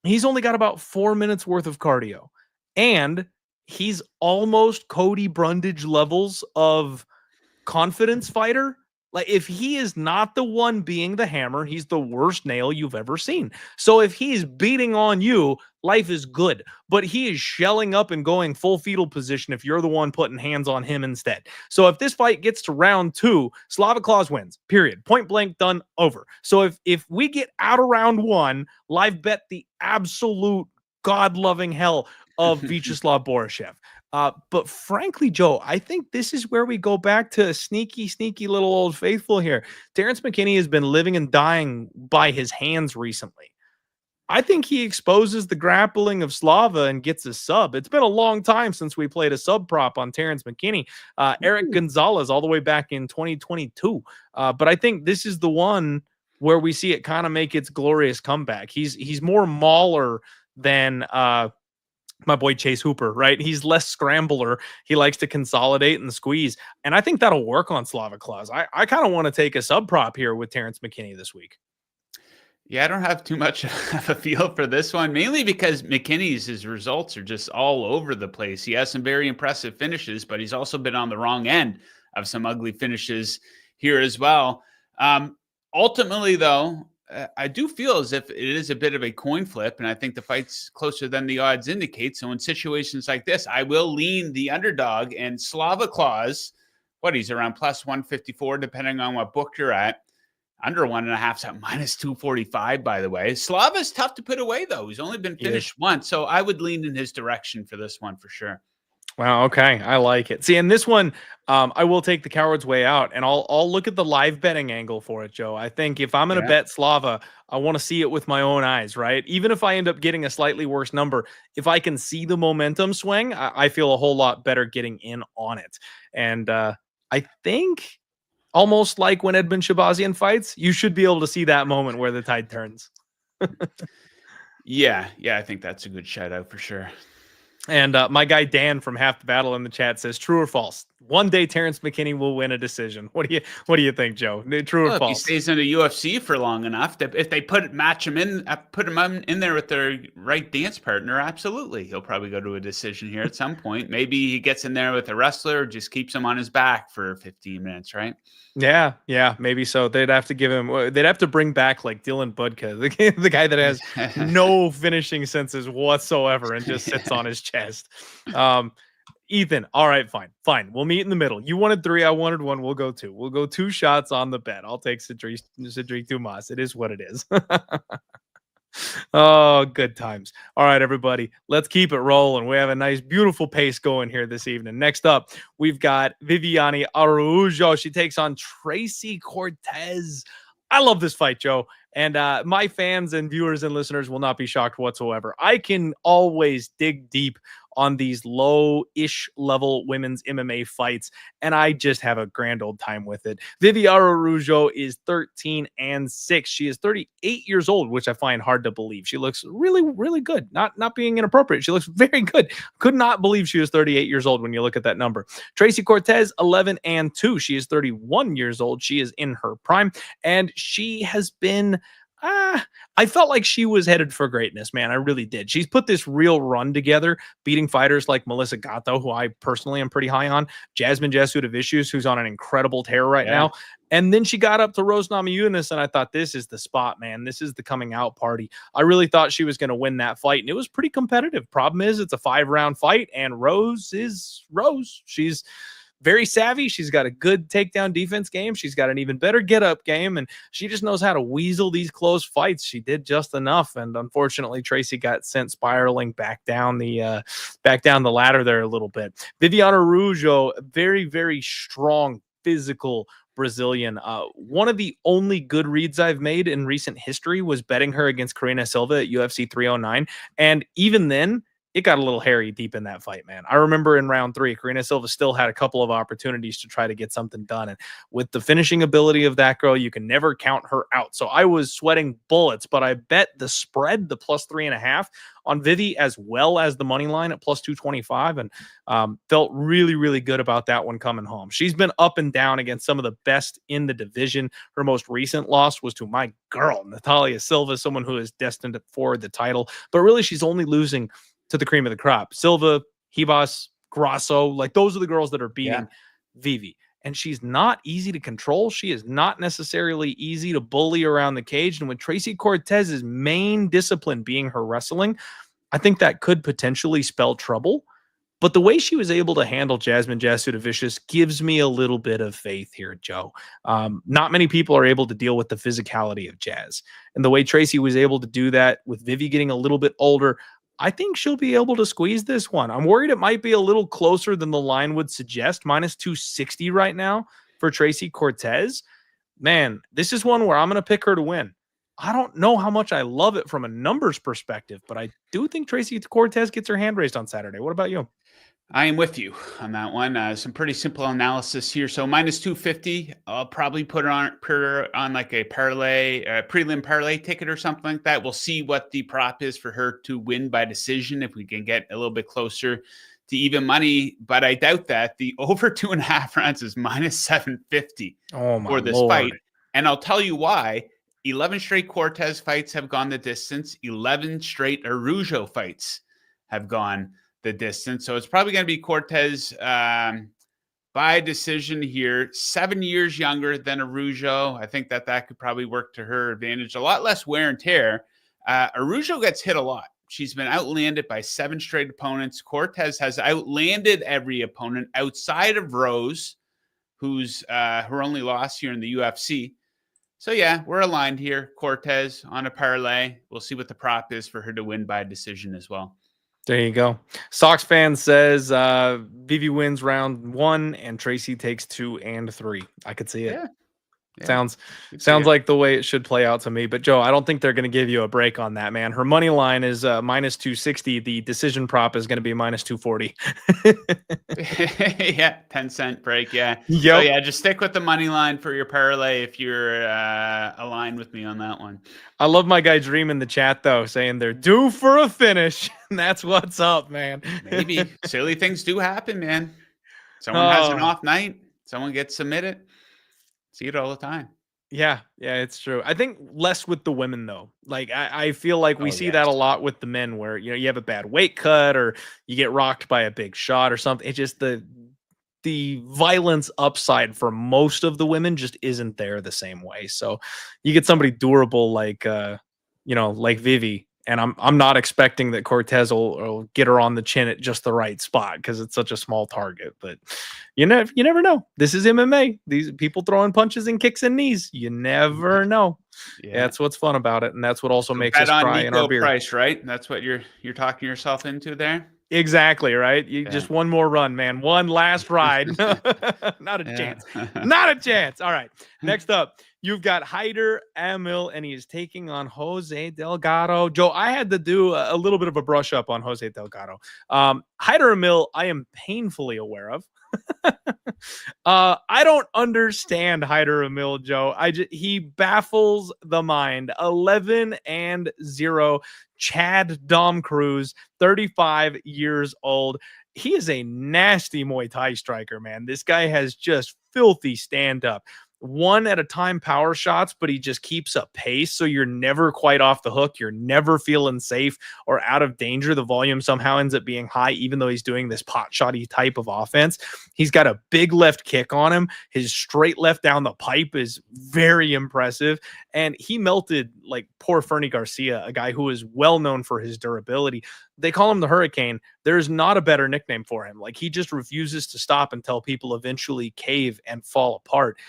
he's only got about 4 minutes worth of cardio. And he's almost Cody Brundage levels of confidence fighter. Like, if he is not the one being the hammer, he's the worst nail you've ever seen. So if he's beating on you, life is good. But he is shelling up and going full fetal position if you're the one putting hands on him instead. So if this fight gets to round 2, Slava Claus wins. Period. Point blank, done, over. So if we get out of round 1, live bet the absolute God-loving hell of Vyacheslav Boryshev. But frankly, Joe, I think this is where we go back to a sneaky little old faithful here. Terrance McKinney has been living and dying by his hands recently. I think he exposes the grappling of Slava and gets a sub. It's been a long time since we played a sub prop on Terrance McKinney. Eric Gonzalez all the way back in 2022. But I think this is the one where we see it kind of make its glorious comeback. He's more mauler than my boy Chase Hooper, right? He's less scrambler. He likes to consolidate and squeeze. And I think that'll work on Slava Claus. I kind of want to take a sub prop here with Terrance McKinney this week. Yeah, I don't have too much of a feel for this one, mainly because his results are just all over the place. He has some very impressive finishes, but he's also been on the wrong end of some ugly finishes here as well. Ultimately, though, I do feel as if it is a bit of a coin flip, and I think the fight's closer than the odds indicate. So in situations like this, I will lean the underdog, and Slava Claus, he's around plus 154, depending on what book you're at. Under 1.5 at minus 245, by the way. Slava's tough to put away, though. He's only been finished once, so I would lean in his direction for this one for sure. Wow. Okay. I like it. See, in this one, I will take the coward's way out, and I'll look at the live betting angle for it, Joe. I think if I'm going to bet Slava, I want to see it with my own eyes, right? Even if I end up getting a slightly worse number, if I can see the momentum swing, I feel a whole lot better getting in on it. And I think almost like when Edmund Shabazian fights, you should be able to see that moment where the tide turns. Yeah, I think that's a good shout out for sure. And my guy Dan from Half the Battle in the chat says, true or false? One day Terrance McKinney will win a decision. What do you think, Joe? True or false? If he stays in the UFC for long enough, if they put him in there with their right dance partner, absolutely, he'll probably go to a decision here at some point. Maybe he gets in there with a wrestler, or just keeps him on his back for 15 minutes, right? Yeah, maybe so. They'd have to bring back like Dylan Budka, the guy that has no finishing senses whatsoever and just sits on his chest. Ethan, all right, fine. We'll meet in the middle. You wanted 3, I wanted 1. We'll go 2. We'll go 2 shots on the bet. I'll take Cedric Dumas. It is what it is. Oh, good times. All right, everybody, let's keep it rolling. We have a nice, beautiful pace going here this evening. Next up, we've got Viviane Araujo. She takes on Tracy Cortez. I love this fight, Joe. And my fans and viewers and listeners will not be shocked whatsoever. I can always dig deep on these low-ish level women's MMA fights, and I just have a grand old time with it. Viviane Araujo is 13-6. She is 38 years old, which I find hard to believe. She looks really, really good. Not being inappropriate. She looks very good. Could not believe she was 38 years old when you look at that number. Tracy Cortez, 11-2. She is 31 years old. She is in her prime, and she has been I felt like she was headed for greatness, man. I really did. She's put this real run together, beating fighters like Melissa Gatto, who I personally am pretty high on, Jasmine Jasudavicius, who's on an incredible tear right now. And then she got up to Rose Namajunas, and I thought, this is the spot, man. This is the coming out party. I really thought she was going to win that fight, and it was pretty competitive. Problem is, it's a 5-round fight, and Rose is Rose. She's very savvy. She's got a good takedown defense game. She's got an even better get-up game, and she just knows how to weasel these close fights. She did just enough, and unfortunately, Tracy got sent spiraling back down the ladder there a little bit. Viviane Araujo, very, very strong, physical Brazilian. One of the only good reads I've made in recent history was betting her against Karina Silva at UFC 309, and even then, it got a little hairy deep in that fight, man. I remember in round 3, Karina Silva still had a couple of opportunities to try to get something done. And with the finishing ability of that girl, you can never count her out. So I was sweating bullets, but I bet the spread, the plus 3.5 on Vivi, as well as the money line at plus 225, and felt really, really good about that one coming home. She's been up and down against some of the best in the division. Her most recent loss was to my girl, Natalia Silva, someone who is destined for the title. But really, she's only losing to the cream of the crop. Silva, Hibas, Grasso, like those are the girls that are beating Vivi. and she's not easy to control. She is not necessarily easy to bully around the cage. And with Tracy Cortez's main discipline being her wrestling, I think that could potentially spell trouble. But the way she was able to handle Jasmine Jasudavicius gives me a little bit of faith here, Joe. Not many people are able to deal with the physicality of Jazz. And the way Tracy was able to do that with Vivi getting a little bit older, I think she'll be able to squeeze this one. I'm worried it might be a little closer than the line would suggest. Minus 260 right now for Tracy Cortez. Man, this is one where I'm going to pick her to win. I don't know how much I love it from a numbers perspective, but I do think Tracy Cortez gets her hand raised on Saturday. What about you? I am with you on that one. Some pretty simple analysis here. So minus 250, I'll probably put her on like a parlay, prelim parlay ticket or something like that. We'll see what the prop is for her to win by decision if we can get a little bit closer to even money. But I doubt that. The over 2.5 rounds is minus 750 for this fight. And I'll tell you why. 11 straight Cortez fights have gone the distance. 11 straight Araujo fights have gone the distance. So it's probably going to be Cortez by decision here. 7 years younger than Araujo. I think that could probably work to her advantage. A lot less wear and tear. Araujo gets hit a lot. She's been outlanded by 7 straight opponents. Cortez has outlanded every opponent outside of Rose, who's her only loss here in the UFC. So yeah, we're aligned here. Cortez on a parlay. We'll see what the prop is for her to win by decision as well. There you go. Sox fan says Vivi wins round 1 and Tracy takes 2 and 3. I could see it. Yeah. Sounds like the way it should play out to me. But Joe, I don't think they're going to give you a break on that, man. Her money line is minus 260. The decision prop is going to be minus 240. Yeah, 10-cent break. Yeah. Yep. So yeah, just stick with the money line for your parlay if you're aligned with me on that one. I love my guy Dream in the chat though, saying they're due for a finish. And that's what's up, man. Maybe silly things do happen, man. Someone has an off night. Someone gets submitted. See it all the time. Yeah, it's true. I think less with the women though. Like I feel like we see that a lot with the men where, you know, you have a bad weight cut or you get rocked by a big shot or something. It's just the violence upside for most of the women just isn't there the same way. So you get somebody durable like like Vivi. And I'm not expecting that Cortez will get her on the chin at just the right spot because it's such a small target. But you never know. This is MMA. These people throwing punches and kicks and knees. You never know. Yeah, that's what's fun about it, and that's what also makes us cry in our beer. Price, right? That's what you're talking yourself into there. Exactly, right? Just one more run, man. One last ride. Not a chance. Not a chance. All right. Next up, you've got Hyder Amil, and he is taking on Jose Delgado. Joe, I had to do a little bit of a brush up on Jose Delgado. Hyder Amil, I am painfully aware of. I don't understand Hyder Amil, Joe. He baffles the mind. 11-0. Chad Dom Cruz, 35 years old. He is a nasty Muay Thai striker, man. This guy has just filthy stand-up. One at a time power shots, but he just keeps up pace. So you're never quite off the hook. You're never feeling safe or out of danger. The volume somehow ends up being high, even though he's doing this pot shotty type of offense. He's got a big left kick on him. His straight left down the pipe is very impressive. And he melted like poor Fernie Garcia, a guy who is well known for his durability. They call him the Hurricane. There's not a better nickname for him. Like, he just refuses to stop until people eventually cave and fall apart.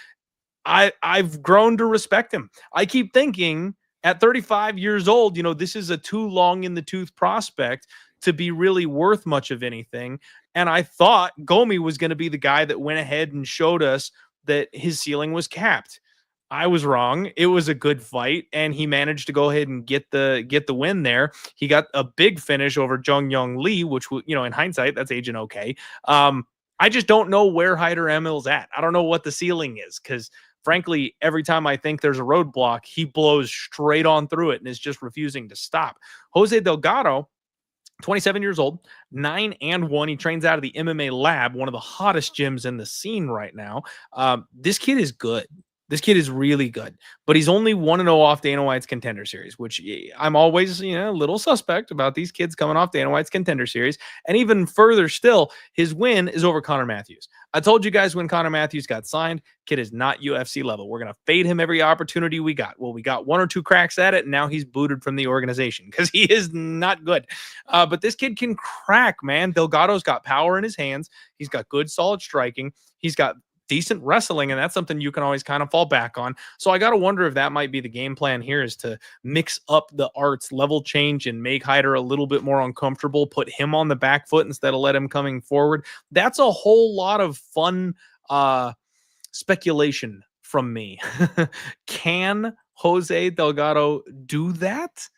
I've grown to respect him. I keep thinking at 35 years old, this is a too long in the tooth prospect to be really worth much of anything. And I thought Gomi was going to be the guy that went ahead and showed us that his ceiling was capped. I was wrong. It was a good fight, and he managed to go ahead and get the win there. He got a big finish over Jung Young Lee, which, in hindsight, that's aging okay. I just don't know where Hyder Amil's at. I don't know what the ceiling is, because frankly, every time I think there's a roadblock, he blows straight on through it and is just refusing to stop. Jose Delgado, 27 years old, 9-1. He trains out of the MMA Lab, one of the hottest gyms in the scene right now. This kid is good. This kid is really good, but he's only 1-0 off Dana White's Contender Series, which I'm always, a little suspect about these kids coming off Dana White's Contender Series. And even further still, his win is over Connor Matthews. I told you guys when Connor Matthews got signed, kid is not UFC level. We're going to fade him every opportunity we got. Well, we got 1 or 2 cracks at it, and now he's booted from the organization because he is not good. But this kid can crack, man. Delgado's got power in his hands. He's got good, solid striking. He's got decent wrestling, and that's something you can always kind of fall back on. So I got to wonder if that might be the game plan here, is to mix up the arts, level change, and make Hyder a little bit more uncomfortable, put him on the back foot instead of let him coming forward. That's a whole lot of fun speculation from me. Can Jose Delgado do that?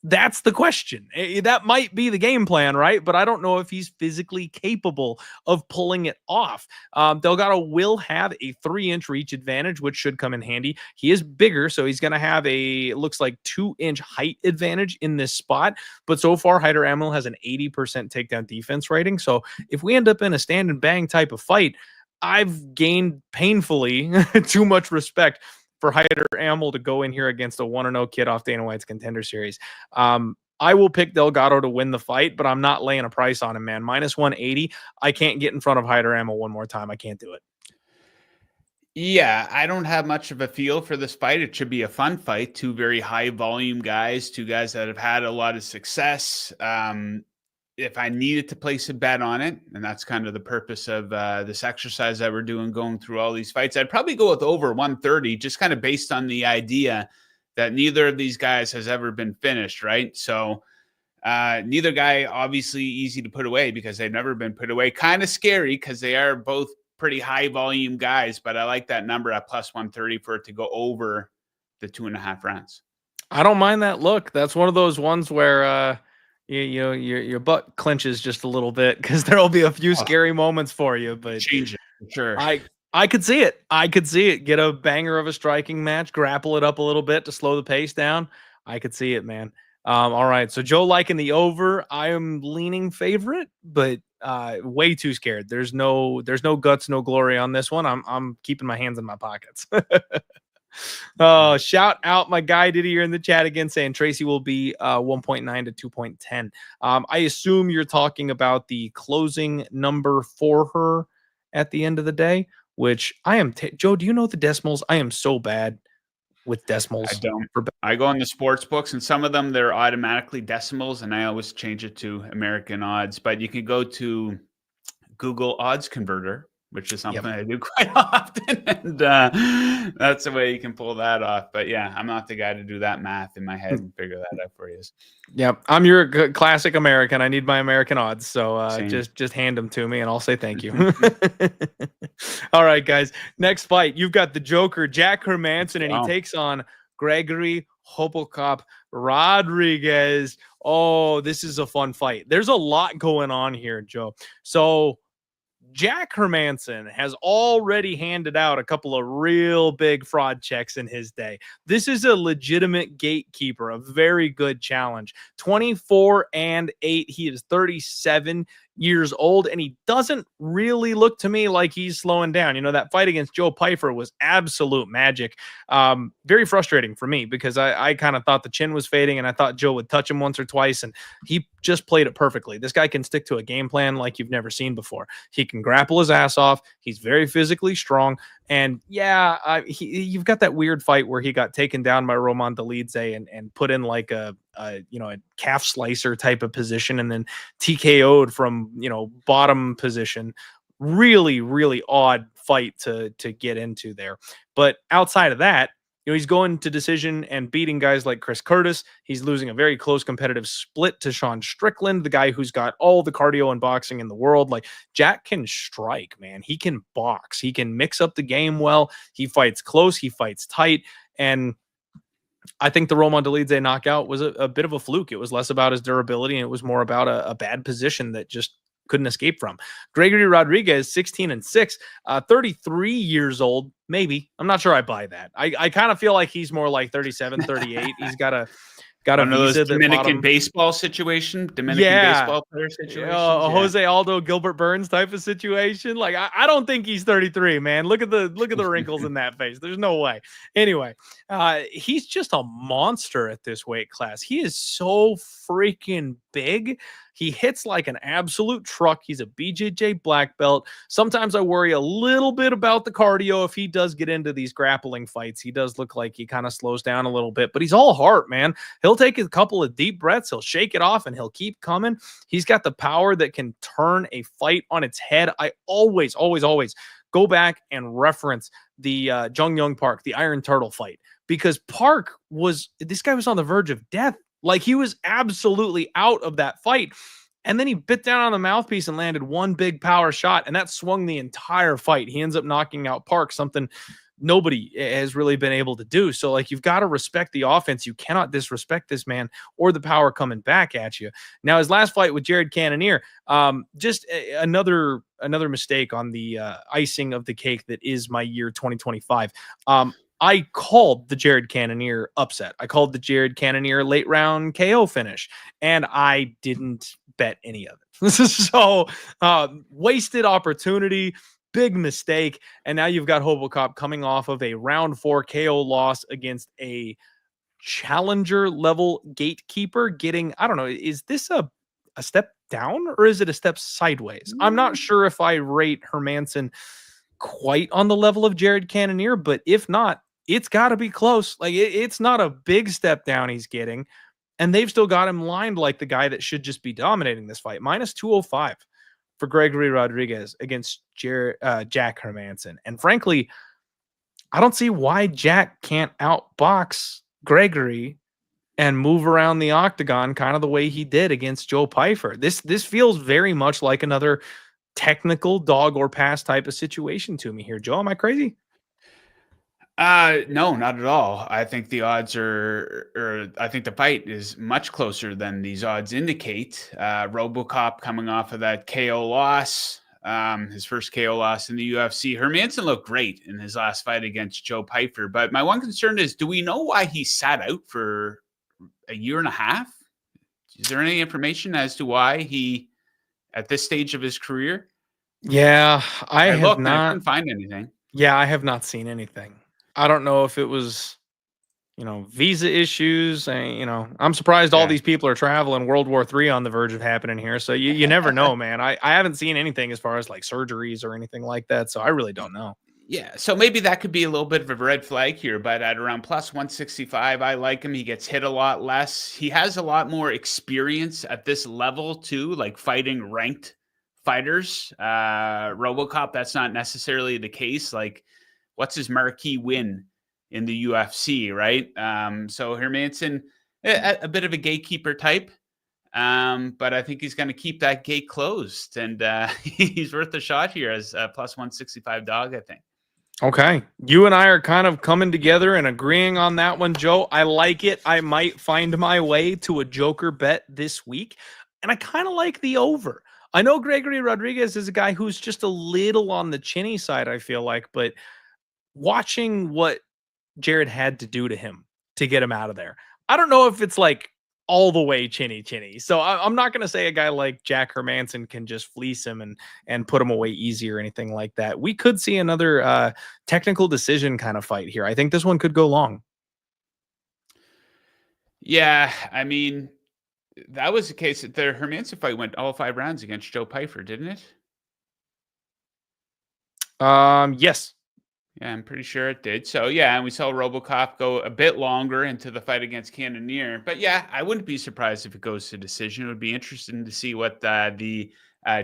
That's the question. That might be the game plan, right? But I don't know if he's physically capable of pulling it off. Delgado will have a 3-inch reach advantage, which should come in handy. He is bigger, so he's going to have it looks like 2-inch height advantage in this spot. But so far, Hyder Amil has an 80% takedown defense rating. So if we end up in a stand and bang type of fight, I've gained painfully too much respect for Hyder Amil to go in here against a 1-0 kid off Dana White's Contender Series. I will pick Delgado to win the fight, but I'm not laying a price on him, man. -180. I can't get in front of Hyder Amil one more time. I can't do it. Yeah, I don't have much of a feel for this fight. It should be a fun fight. 2 very high volume guys, 2 guys that have had a lot of success. If I needed to place a bet on it, and that's kind of the purpose of this exercise that we're doing, going through all these fights, I'd probably go with over 130, just kind of based on the idea that neither of these guys has ever been finished, right? So neither guy obviously easy to put away because they've never been put away. Kind of scary because they are both pretty high volume guys, but I like that number at +130 for it to go over the 2.5 rounds. I don't mind that look. That's one of those ones where your butt clenches just a little bit because there'll be a few scary moments for you. But change it for sure. I could see it. I could see it. Get a banger of a striking match, grapple it up a little bit to slow the pace down. I could see it, man. All right. So Joe liking the over. I am leaning favorite, but way too scared. There's no guts, no glory on this one. I'm keeping my hands in my pockets. Oh, shout out my guy Didier in the chat again saying Tracy will be 1.9 to 2.10. I assume you're talking about the closing number for her at the end of the day, which I am. Joe, do you know the decimals? I am so bad with decimals. I don't. I go on the sports books, and some of them they're automatically decimals, and I always change it to American odds. But you can go to Google Odds Converter, which is something I do quite often, and that's the way you can pull that off. But yeah, I'm not the guy to do that math in my head and figure that out for you. Yep, I'm your classic American. I need my American odds, so just hand them to me, and I'll say thank you. All right, guys. Next fight, you've got the Joker, Jack Hermansson, and he takes on Gregory Hopocop Rodrigues. Oh, this is a fun fight. There's a lot going on here, Joe. So Jack Hermansson has already handed out a couple of real big fraud checks in his day. This is a legitimate gatekeeper, a very good challenge. 24-8. He is 37 years old, and he doesn't really look to me like he's slowing down. You know, that fight against Joe Pyfer was absolute magic. Very frustrating for me because I kind of thought the chin was fading, and I thought Joe would touch him once or twice, and he just played it perfectly. This guy can stick to a game plan like you've never seen before. He can grapple his ass off. He's very physically strong. And yeah, you've got that weird fight where he got taken down by Roman Dolidze and put in like a calf slicer type of position and then TKO'd from, bottom position. Really, really odd fight to get into there. But outside of that, he's going to decision and beating guys like Chris Curtis. He's losing a very close competitive split to Sean Strickland, the guy who's got all the cardio and boxing in the world. Like, Jack can strike, man. He can box. He can mix up the game well. He fights close. He fights tight. And I think the Roman Dolidze knockout was a bit of a fluke. It was less about his durability, and it was more about a bad position that just couldn't escape from. Gregory Rodrigues, 16-6, 33 years old. Maybe. I'm not sure I buy that. I kind of feel like he's more like 37, 38. He's got a got a One of those visa that bought Dominican him. baseball baseball player situations. A Jose Aldo, Gilbert Burns type of situation. Like I don't think he's 33, man. Look at the wrinkles in that face. There's no way. Anyway, he's just a monster at this weight class. He is so freaking big. He hits like an absolute truck. He's a BJJ black belt. Sometimes I worry a little bit about the cardio if he does get into these grappling fights. He does look like he kind of slows down a little bit, but he's all heart, man. He'll take a couple of deep breaths, he'll shake it off, and he'll keep coming. He's got the power that can turn a fight on its head. I always go back and reference the Jung Young Park, the Iron Turtle fight, because this guy was on the verge of death. Like, he was absolutely out of that fight. And then he bit down on the mouthpiece and landed one big power shot, and that swung the entire fight. He ends up knocking out Park, something nobody has really been able to do. So, like, you've got to respect the offense. You cannot disrespect this man or the power coming back at you. Now, his last fight with Jared Cannonier, just another mistake on the icing of the cake that is my year 2025. I called the Jared Cannonier upset. I called the Jared Cannonier late round KO finish, and I didn't bet any of it. So wasted opportunity, big mistake. And now you've got Robocop coming off of a round 4 KO loss against a challenger level gatekeeper getting, I don't know, is this a step down or is it a step sideways? I'm not sure if I rate Hermansson quite on the level of Jared Cannonier, but if not, it's got to be close. Like, it's not a big step down he's getting, and they've still got him lined like the guy that should just be dominating this fight. Minus 205 for Gregory Rodrigues against Jack Hermansson. And frankly, I don't see why Jack can't outbox Gregory and move around the octagon kind of the way he did against Joe Pyfer. This feels very much like another technical dog or pass type of situation to me here. Joe, am I crazy? No, not at all. I think the odds I think the fight is much closer than these odds indicate. Robocop coming off of that KO loss, his first KO loss in the UFC. Hermansson looked great in his last fight against Joe Pyfer, but my one concern is, do we know why he sat out for a year and a half? Is there any information as to why he, at this stage of his career? Yeah, I couldn't find anything. Yeah, I have not seen anything. I don't know if it was, visa issues. I'm surprised all these people are traveling World War III on the verge of happening here. So you never know, man. I haven't seen anything as far as like surgeries or anything like that. So I really don't know. Yeah, so maybe that could be a little bit of a red flag here, but at around plus 165, I like him. He gets hit a lot less. He has a lot more experience at this level too, like fighting ranked fighters. Robocop, that's not necessarily the case. Like, what's his marquee win in the UFC, right? So Hermansson, a bit of a gatekeeper type, but I think he's going to keep that gate closed, and he's worth a shot here as a plus 165 dog, I think. Okay. You and I are kind of coming together and agreeing on that one, Joe. I like it. I might find my way to a Joker bet this week, and I kind of like the over. I know Gregory Rodrigues is a guy who's just a little on the chinny side, I feel like, but watching what Jared had to do to him to get him out of there, I don't know if it's like all the way chinny. So I'm not going to say a guy like Jack Hermansson can just fleece him and put him away easy or anything like that. We could see another technical decision kind of fight here. I think this one could go long. Yeah, I mean, that was the case that the Hermansson fight went all 5 rounds against Joe Pyfer, didn't it? Yes. Yeah, I'm pretty sure it did. So, yeah, and we saw Robocop go a bit longer into the fight against Cannonier. But, yeah, I wouldn't be surprised if it goes to decision. It would be interesting to see what the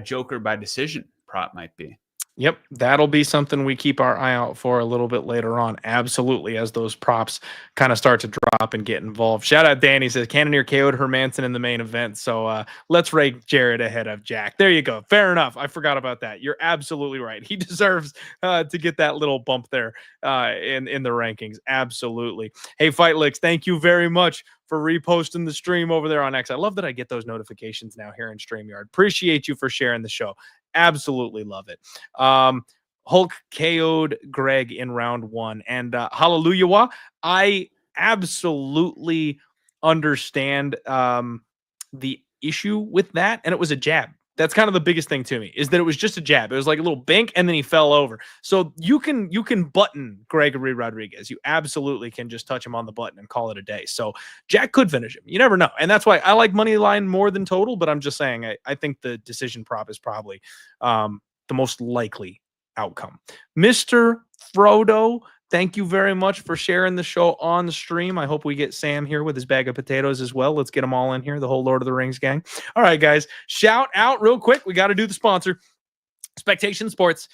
Joker by decision prop might be. Yep, that'll be something we keep our eye out for a little bit later on. Absolutely, as those props kind of start to drop and get involved. Shout out Danny, says Cannonier KO'd Hermansson in the main event. So let's rank Jared ahead of Jack. There you go. Fair enough. I forgot about that. You're absolutely right. He deserves to get that little bump there in the rankings. Absolutely. Hey, Fight Licks, thank you very much for reposting the stream over there on X. I love that I get those notifications now here in StreamYard. Appreciate you for sharing the show. Absolutely love it. Hulk KO'd Greg in round 1. And hallelujah, I absolutely understand the issue with that, and it was a jab. That's kind of the biggest thing to me, is that it was just a jab. It was like a little bink, and then he fell over. So you can button Gregory Rodrigues. You absolutely can just touch him on the button and call it a day. So Jack could finish him. You never know. And that's why I like money line more than total, but I'm just saying I think the decision prop is probably the most likely outcome. Mr. Frodo, thank you very much for sharing the show on the stream. I hope we get Sam here with his bag of potatoes as well. Let's get them all in here, the whole Lord of the Rings gang. All right, guys, shout out real quick. We got to do the sponsor. Spectation Sports.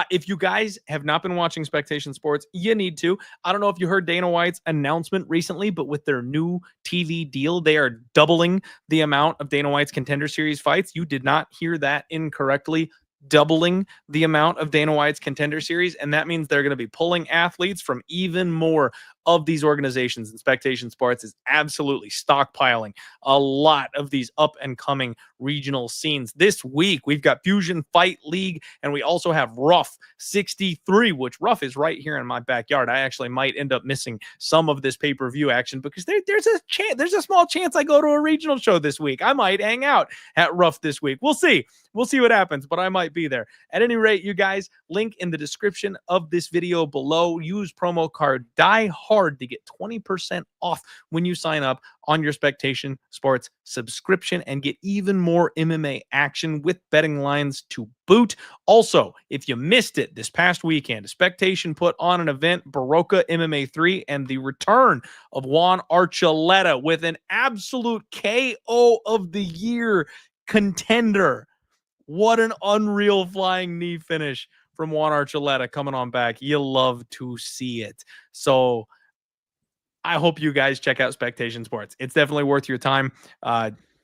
If you guys have not been watching Spectation Sports, you need to. I don't know if you heard Dana White's announcement recently, but with their new TV deal, they are doubling the amount of Dana White's Contender Series fights. You did not hear that incorrectly. Doubling the amount of Dana White's Contender Series, and that means they're going to be pulling athletes from even more of these organizations. And Spectation Sports is absolutely stockpiling a lot of these up-and-coming regional scenes. This week, we've got Fusion Fight League, and we also have Rough 63, which Rough is right here in my backyard. I actually might end up missing some of this pay-per-view action because there's a small chance I go to a regional show this week. I might hang out at Rough this week. We'll see. We'll see what happens, but I might be there. At any rate, you guys, link in the description of this video below. Use promo code DIEHARD to get 20% off when you sign up on your Spectation Sports subscription and get even more MMA action with betting lines to boot. Also, if you missed it this past weekend, Spectation put on an event, Baroka MMA 3, and the return of Juan Archuleta with an absolute KO of the year contender. What an unreal flying knee finish from Juan Archuleta coming on back. You love to see it. So I hope you guys check out Spectation Sports. It's definitely worth your time.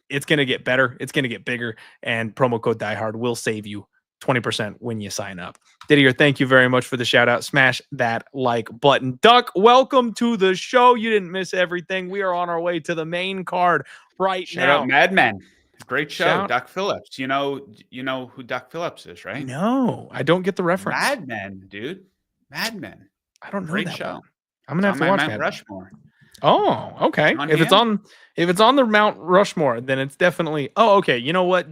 It's going to get better. It's going to get bigger. And promo code DIEHARD will save you 20% when you sign up. Didier, thank you very much for the shout out. Smash that like button. Duck, welcome to the show. You didn't miss everything. We are on our way to the main card right now. Shout out Madman. Great show. Doc Phillips. You know who Doc Phillips is, right? No, I don't get the reference. Madmen, dude. Madmen. I don't know. Great that show. One. I'm gonna have to watch Mount Rushmore. Oh, okay. If it's on the Mount Rushmore, then it's definitely. Oh, okay. You know what?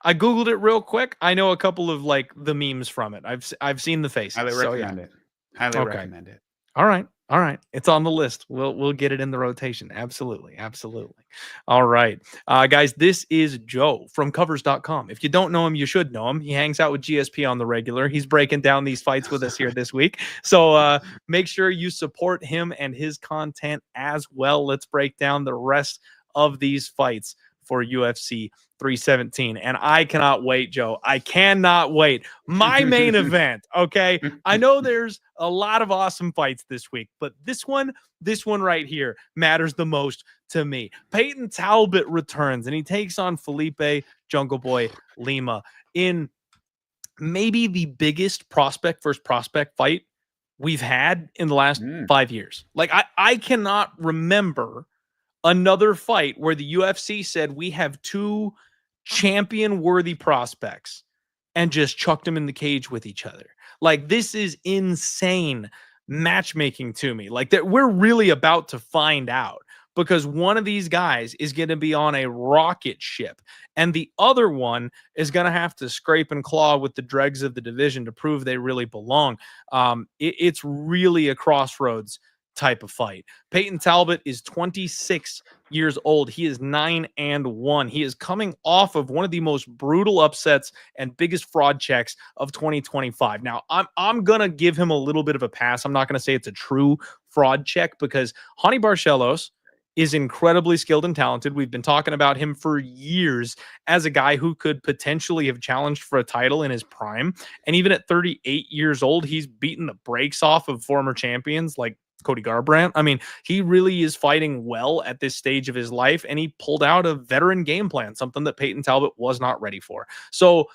I googled it real quick. I know a couple of like the memes from it. I've seen the faces. Highly recommend it. Highly recommend it. All right. It's on the list. We'll get it in the rotation. Absolutely. All right. Guys, this is Joe from covers.com. If you don't know him, you should know him. He hangs out with GSP on the regular. He's breaking down these fights with us here this week. So make sure you support him and his content as well. Let's break down the rest of these fights for UFC 317. And I cannot wait, Joe. I cannot wait. My main event, okay? I know there's a lot of awesome fights this week, but this one right here matters the most to me. Payton Talbott returns, and he takes on Felipe Jungle Boy Lima in maybe the biggest prospect versus prospect fight we've had in the last 5 years. Like, I cannot remember another fight where the UFC said we have two champion-worthy prospects and just chucked them in the cage with each other. Like, this is insane matchmaking to me. Like, that we're really about to find out, because one of these guys is going to be on a rocket ship and the other one is going to have to scrape and claw with the dregs of the division to prove they really belong. It's really a crossroads type of fight. Payton Talbott is 26 years old. He is 9-1. He is coming off of one of the most brutal upsets and biggest fraud checks of 2025. Now, I'm gonna give him a little bit of a pass. I'm not gonna say it's a true fraud check, because Hani Barcelos is incredibly skilled and talented. We've been talking about him for years as a guy who could potentially have challenged for a title in his prime. And even at 38 years old, he's beaten the brakes off of former champions like Cody Garbrandt. I mean, he really is fighting well at this stage of his life, and he pulled out a veteran game plan, something that Payton Talbott was not ready for. So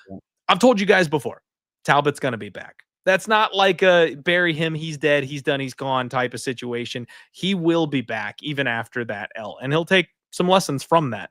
I've told you guys before, Talbott's going to be back. That's not like a bury him, he's dead, he's done, he's gone type of situation. He will be back even after that L, and he'll take some lessons from that.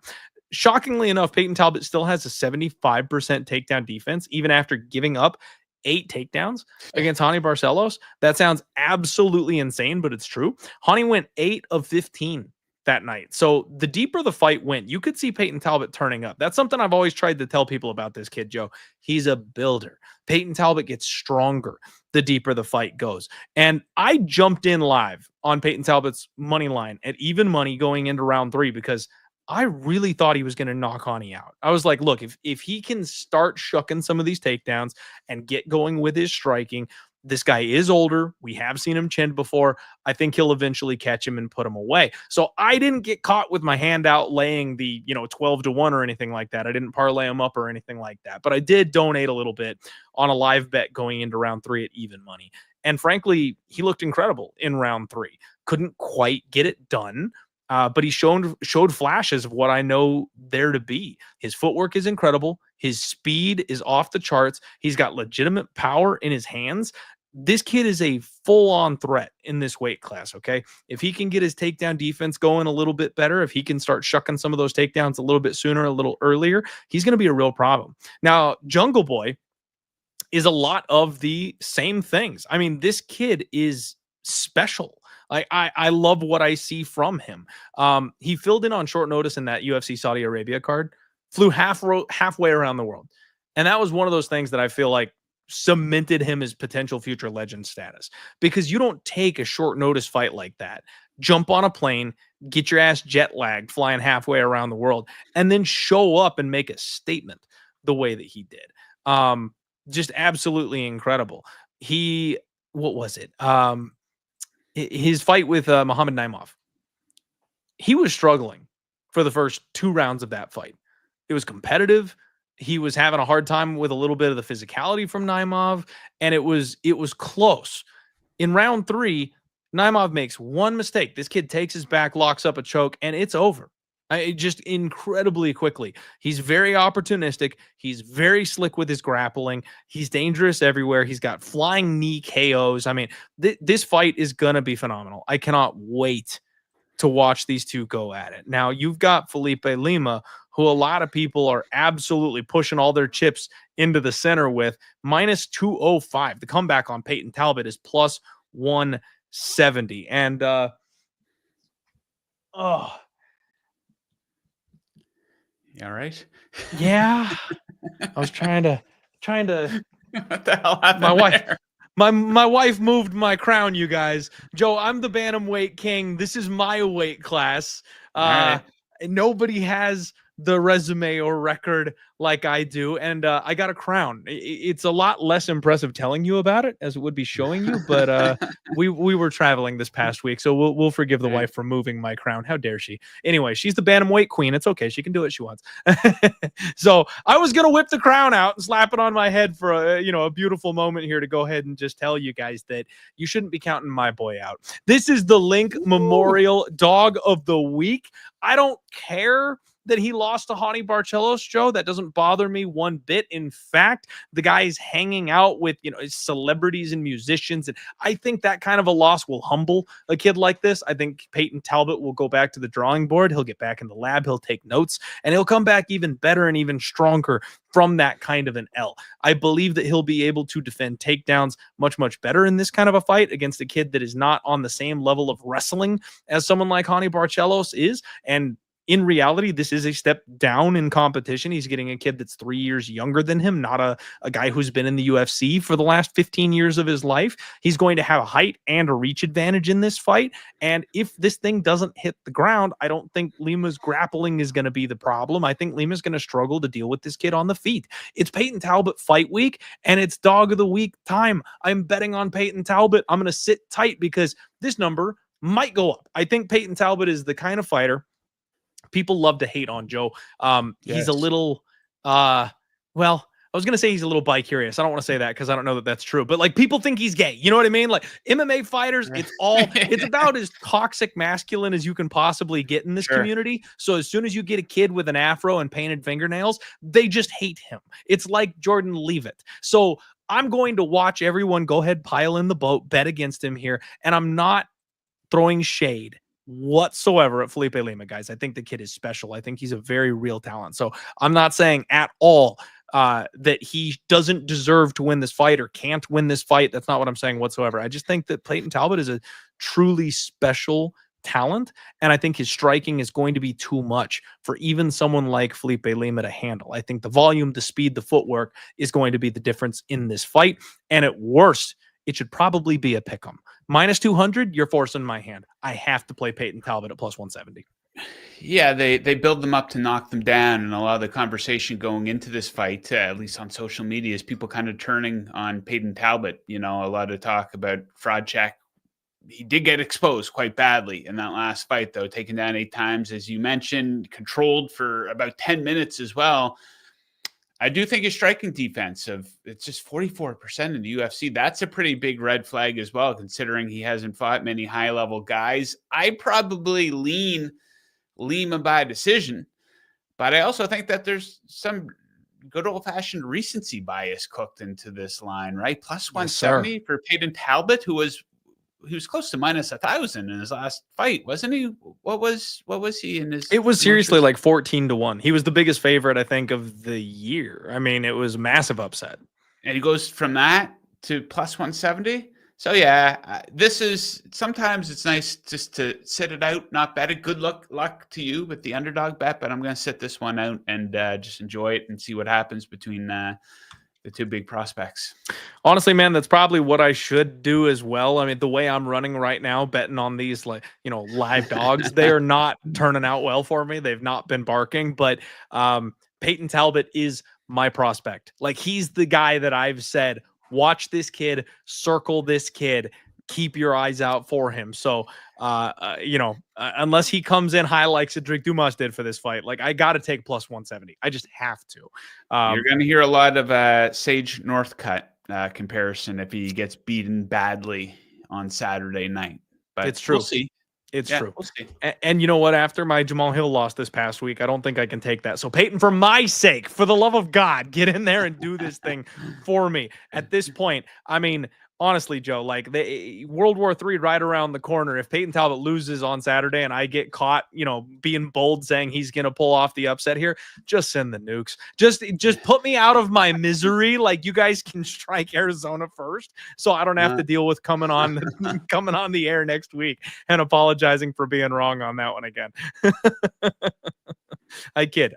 Shockingly enough, Payton Talbott still has a 75% takedown defense, even after giving up 8 takedowns against Hani Barcelos. That sounds absolutely insane, but it's true. Hani went 8 of 15 that night. So the deeper the fight went, you could see Payton Talbott turning up. That's something I've always tried to tell people about this kid, Joe. He's a builder. Payton Talbott gets stronger the deeper the fight goes. And I jumped in live on Payton Talbott's money line at even money going into round 3 because I really thought he was going to knock Hani out. I was like, look, if he can start shucking some of these takedowns and get going with his striking, this guy is older. We have seen him chinned before. I think he'll eventually catch him and put him away. So I didn't get caught with my hand out laying the 12-1 or anything like that. I didn't parlay him up or anything like that. But I did donate a little bit on a live bet going into round 3 at even money. And frankly, he looked incredible in round 3. Couldn't quite get it done. But he showed flashes of what I know there to be. His footwork is incredible. His speed is off the charts. He's got legitimate power in his hands. This kid is a full-on threat in this weight class, okay? If he can get his takedown defense going a little bit better, if he can start shucking some of those takedowns a little bit sooner, a little earlier, he's going to be a real problem. Now, Jungle Boy is a lot of the same things. I mean, this kid is special. I love what I see from him. He filled in on short notice in that UFC Saudi Arabia card, flew halfway around the world. And that was one of those things that I feel like cemented him as potential future legend status, because you don't take a short notice fight like that, jump on a plane, get your ass jet lagged flying halfway around the world, and then show up and make a statement the way that he did. Just absolutely incredible. What was it? His fight with Muhammad Naimov, he was struggling for the first 2 rounds of that fight. It was competitive. He was having a hard time with a little bit of the physicality from Naimov, and it was close. In round 3, Naimov makes one mistake. This kid takes his back, locks up a choke, and it's over. Just incredibly quickly. He's very opportunistic. He's very slick with his grappling. He's dangerous everywhere. He's got flying knee KOs. I mean, this fight is going to be phenomenal. I cannot wait to watch these two go at it. Now, you've got Felipe Lima, who a lot of people are absolutely pushing all their chips into the center with, minus 205. The comeback on Payton Talbott is plus 170. And, You all right? Yeah. I was trying to What the hell happened? My wife moved my crown, you guys. Joe, I'm the bantamweight king. This is my weight class. Right. Nobody has the resume or record like I do, and I got a crown. It's a lot less impressive telling you about it as it would be showing you, but we were traveling this past week, so we'll forgive the wife for moving my crown. How dare she? Anyway, she's the bantamweight queen. It's okay. She can do what she wants. So I was gonna whip the crown out and slap it on my head for a beautiful moment here to go ahead and just tell you guys that you shouldn't be counting my boy out. This is the Link Memorial Dog of the Week. I don't care that he lost to Hani Barcelos, Joe. That doesn't bother me one bit. In fact, the guy is hanging out with, celebrities and musicians. And I think that kind of a loss will humble a kid like this. I think Payton Talbott will go back to the drawing board. He'll get back in the lab. He'll take notes, and he'll come back even better and even stronger from that kind of an L. I believe that he'll be able to defend takedowns much, much better in this kind of a fight against a kid that is not on the same level of wrestling as someone like Hani Barcelos is. And in reality, this is a step down in competition. He's getting a kid that's 3 years younger than him, not a guy who's been in the UFC for the last 15 years of his life. He's going to have a height and a reach advantage in this fight. And if this thing doesn't hit the ground, I don't think Lima's grappling is going to be the problem. I think Lima's going to struggle to deal with this kid on the feet. It's Payton Talbott fight week, and it's dog of the week time. I'm betting on Payton Talbott. I'm going to sit tight because this number might go up. I think Payton Talbott is the kind of fighter people love to hate on, Joe. He's a little, I was going to say he's a little bi-curious. I don't want to say that because I don't know that that's true. But, like, people think he's gay. You know what I mean? Like, MMA fighters, it's about as toxic masculine as you can possibly get in this community. So as soon as you get a kid with an afro and painted fingernails, they just hate him. It's like Jordan Leavitt. So I'm going to watch everyone go ahead, pile in the boat, bet against him here. And I'm not throwing shade whatsoever at Felipe Lima, guys. I think the kid is special. I think he's a very real talent. So I'm not saying at all that he doesn't deserve to win this fight or can't win this fight. That's not what I'm saying whatsoever. I just think that Payton Talbott is a truly special talent, and I think his striking is going to be too much for even someone like Felipe Lima to handle. I think the volume, the speed, the footwork is going to be the difference in this fight, and at worst, it should probably be a pick 'em. Minus 200, you're forcing my hand. I have to play Payton Talbott at plus 170. Yeah, they build them up to knock them down, and a lot of the conversation going into this fight, at least on social media, is people kind of turning on Payton Talbott. A lot of talk about fraud check. He did get exposed quite badly in that last fight, though, taken down 8 times, as you mentioned, controlled for about 10 minutes as well. I do think his striking defense it's just 44% in the UFC. That's a pretty big red flag as well, considering he hasn't fought many high-level guys. I probably lean Lima by decision, but I also think that there's some good old-fashioned recency bias cooked into this line, right? Plus 170 for Payton Talbott, who was close to minus 1,000 in his last fight, wasn't he? What was he in his? It was seriously like 14-1. He was the biggest favorite, I think, of the year. I mean, it was a massive upset. And he goes from that to plus 170. So yeah, sometimes it's nice just to sit it out, not bet it. Good luck to you with the underdog bet, but I'm going to sit this one out and just enjoy it and see what happens between the 2 big prospects. Honestly, man, that's probably what I should do as well. I mean, the way I'm running right now, betting on these live dogs, they are not turning out well for me. They've not been barking, but Payton Talbott is my prospect. Like, he's the guy that I've said, watch this kid, circle this kid, keep your eyes out for him. So, unless he comes in high like Cedric Dumas did for this fight, like, I got to take plus 170. I just have to. You're going to hear a lot of Sage Northcutt comparison if he gets beaten badly on Saturday night. But it's true. We'll see. It's true. We'll see. And you know what? After my Jamal Hill loss this past week, I don't think I can take that. So, Payton, for my sake, for the love of God, get in there and do this thing for me. At this point, I mean, honestly, Joe, like, the World War III right around the corner. If Payton Talbott loses on Saturday and I get caught, being bold saying he's going to pull off the upset here, just send the nukes. Just put me out of my misery. Like, you guys can strike Arizona first, so I don't have to deal with coming on the air next week and apologizing for being wrong on that one again. I kid.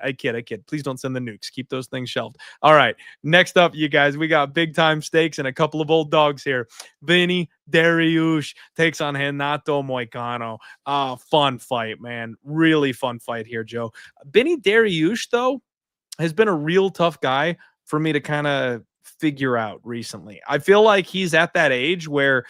Please don't send the nukes. Keep those things shelved. All right. Next up, you guys, we got big time stakes and a couple of old dogs here. Benny Dariush takes on Renato Moicano. Fun fight, man. Really fun fight here, Joe. Benny Dariush, though, has been a real tough guy for me to kind of figure out recently. I feel like he's at that age where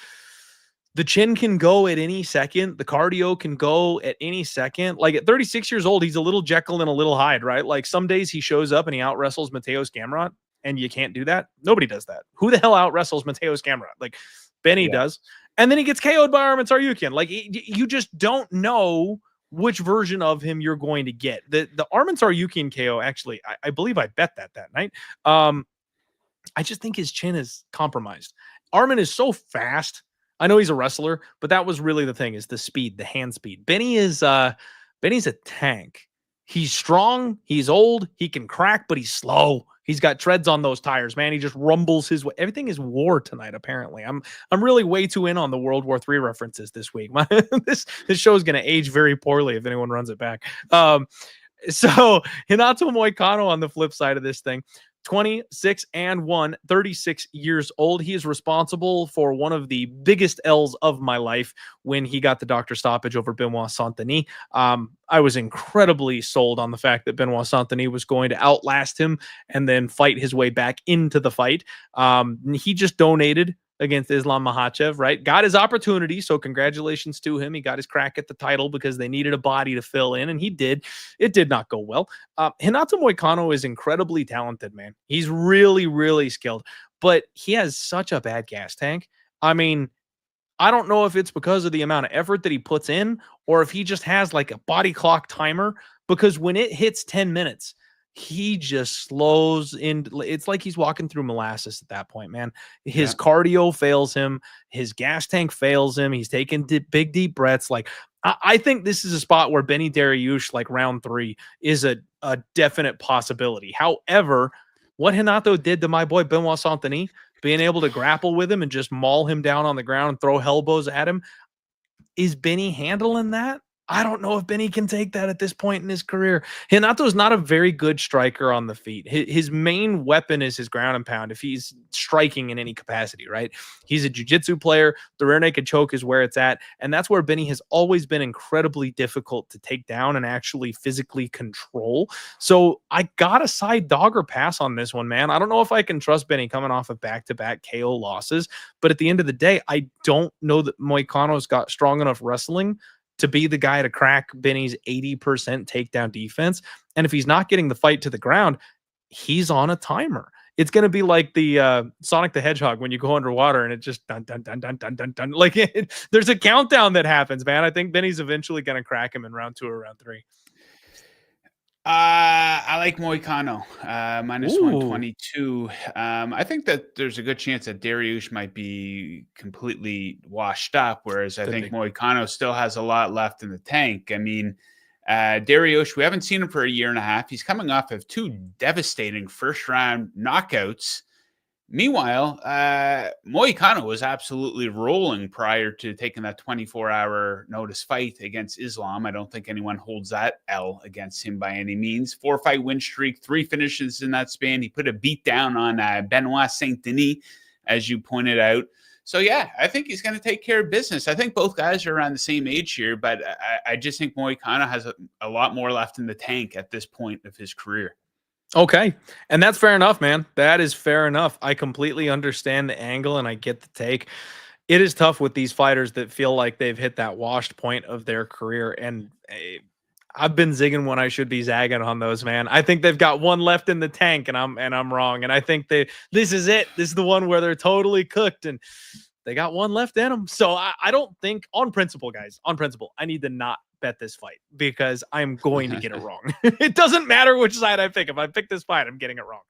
the chin can go at any second. The cardio can go at any second. Like, at 36 years old, he's a little Jekyll and a little Hyde, right? Like, some days he shows up and he out wrestles Mateus Gamrot, and you can't do that. Nobody does that. Who the hell out wrestles Mateus Gamrot? Like, Benny does. And then he gets KO'd by Arman Tsarukyan. Like, you just don't know which version of him you're going to get. The Arman Tsarukyan KO, actually, I believe I bet that night. I just think his chin is compromised. Arman is so fast. I know he's a wrestler, but that was really the thing, is the speed, the hand speed. Benny's a tank. He's strong. He's old. He can crack, but he's slow. He's got treads on those tires, man. He just rumbles his way. Everything is war tonight, apparently. I'm really way too in on the World War III references this week. This show is going to age very poorly if anyone runs it back. So Renato Moicano on the flip side of this thing, 26-1, 36 years old. He is responsible for one of the biggest L's of my life when he got the doctor stoppage over Benoit Saint-Denis. I was incredibly sold on the fact that Benoit Saint-Denis was going to outlast him and then fight his way back into the fight. He just donated against Islam Makhachev, right? Got his opportunity, so congratulations to him. He got his crack at the title because they needed a body to fill in, and he did. It did not go well. Renato Moicano is incredibly talented, man. He's really, really skilled, but he has such a bad gas tank. I mean, I don't know if it's because of the amount of effort that he puts in or if he just has like a body clock timer, because when it hits 10 minutes, he just slows in. It's like he's walking through molasses at that point, man. His cardio fails him. His gas tank fails him. He's taking big, deep breaths. Like, I think this is a spot where Benny Dariush, like round 3, is a definite possibility. However, what Renato did to my boy Benoit Saint-Denis, being able to grapple with him and just maul him down on the ground and throw elbows at him, Is Benny handling that? I don't know if Benny can take that at this point in his career. Renato is not a very good striker on the feet. His main weapon is his ground and pound if he's striking in any capacity, right? He's a jiu-jitsu player. The rear naked choke is where it's at. And that's where Benny has always been incredibly difficult to take down and actually physically control. So I got a side dog or pass on this one, man. I don't know if I can trust Benny coming off of back-to-back KO losses. But at the end of the day, I don't know that Moicano's got strong enough wrestling to be the guy to crack Benny's 80% takedown defense. And if he's not getting the fight to the ground, he's on a timer. It's going to be like the Sonic the Hedgehog when you go underwater and it just dun, dun, dun, dun, dun, dun, dun. Like there's a countdown that happens, man. I think Benny's eventually going to crack him in round 2 or round 3. I like Moicano, minus 122. I think that there's a good chance that Dariush might be completely washed up, whereas I think Moicano still has a lot left in the tank. I mean, Dariush, we haven't seen him for a year and a half. He's coming off of 2 devastating first-round knockouts. Meanwhile, Moicano was absolutely rolling prior to taking that 24-hour notice fight against Islam. I don't think anyone holds that L against him by any means. 4-fight win streak, 3 finishes in that span. He put a beat down on Benoit Saint-Denis, as you pointed out. So, yeah, I think he's going to take care of business. I think both guys are around the same age here, but I just think Moicano has a lot more left in the tank at this point of his career. Okay. And that's fair enough, man. That is fair enough. I completely understand the angle and I get the take. It is tough with these fighters that feel like they've hit that washed point of their career. And I've been zigging when I should be zagging on those, man. I think they've got one left in the tank and I'm wrong. And I think this is it. This is the one where they're totally cooked and they got one left in them. So I don't think on principle, guys, I need to not bet this fight because I'm going to get it wrong. It doesn't matter which side I pick. If I pick this fight, I'm getting it wrong.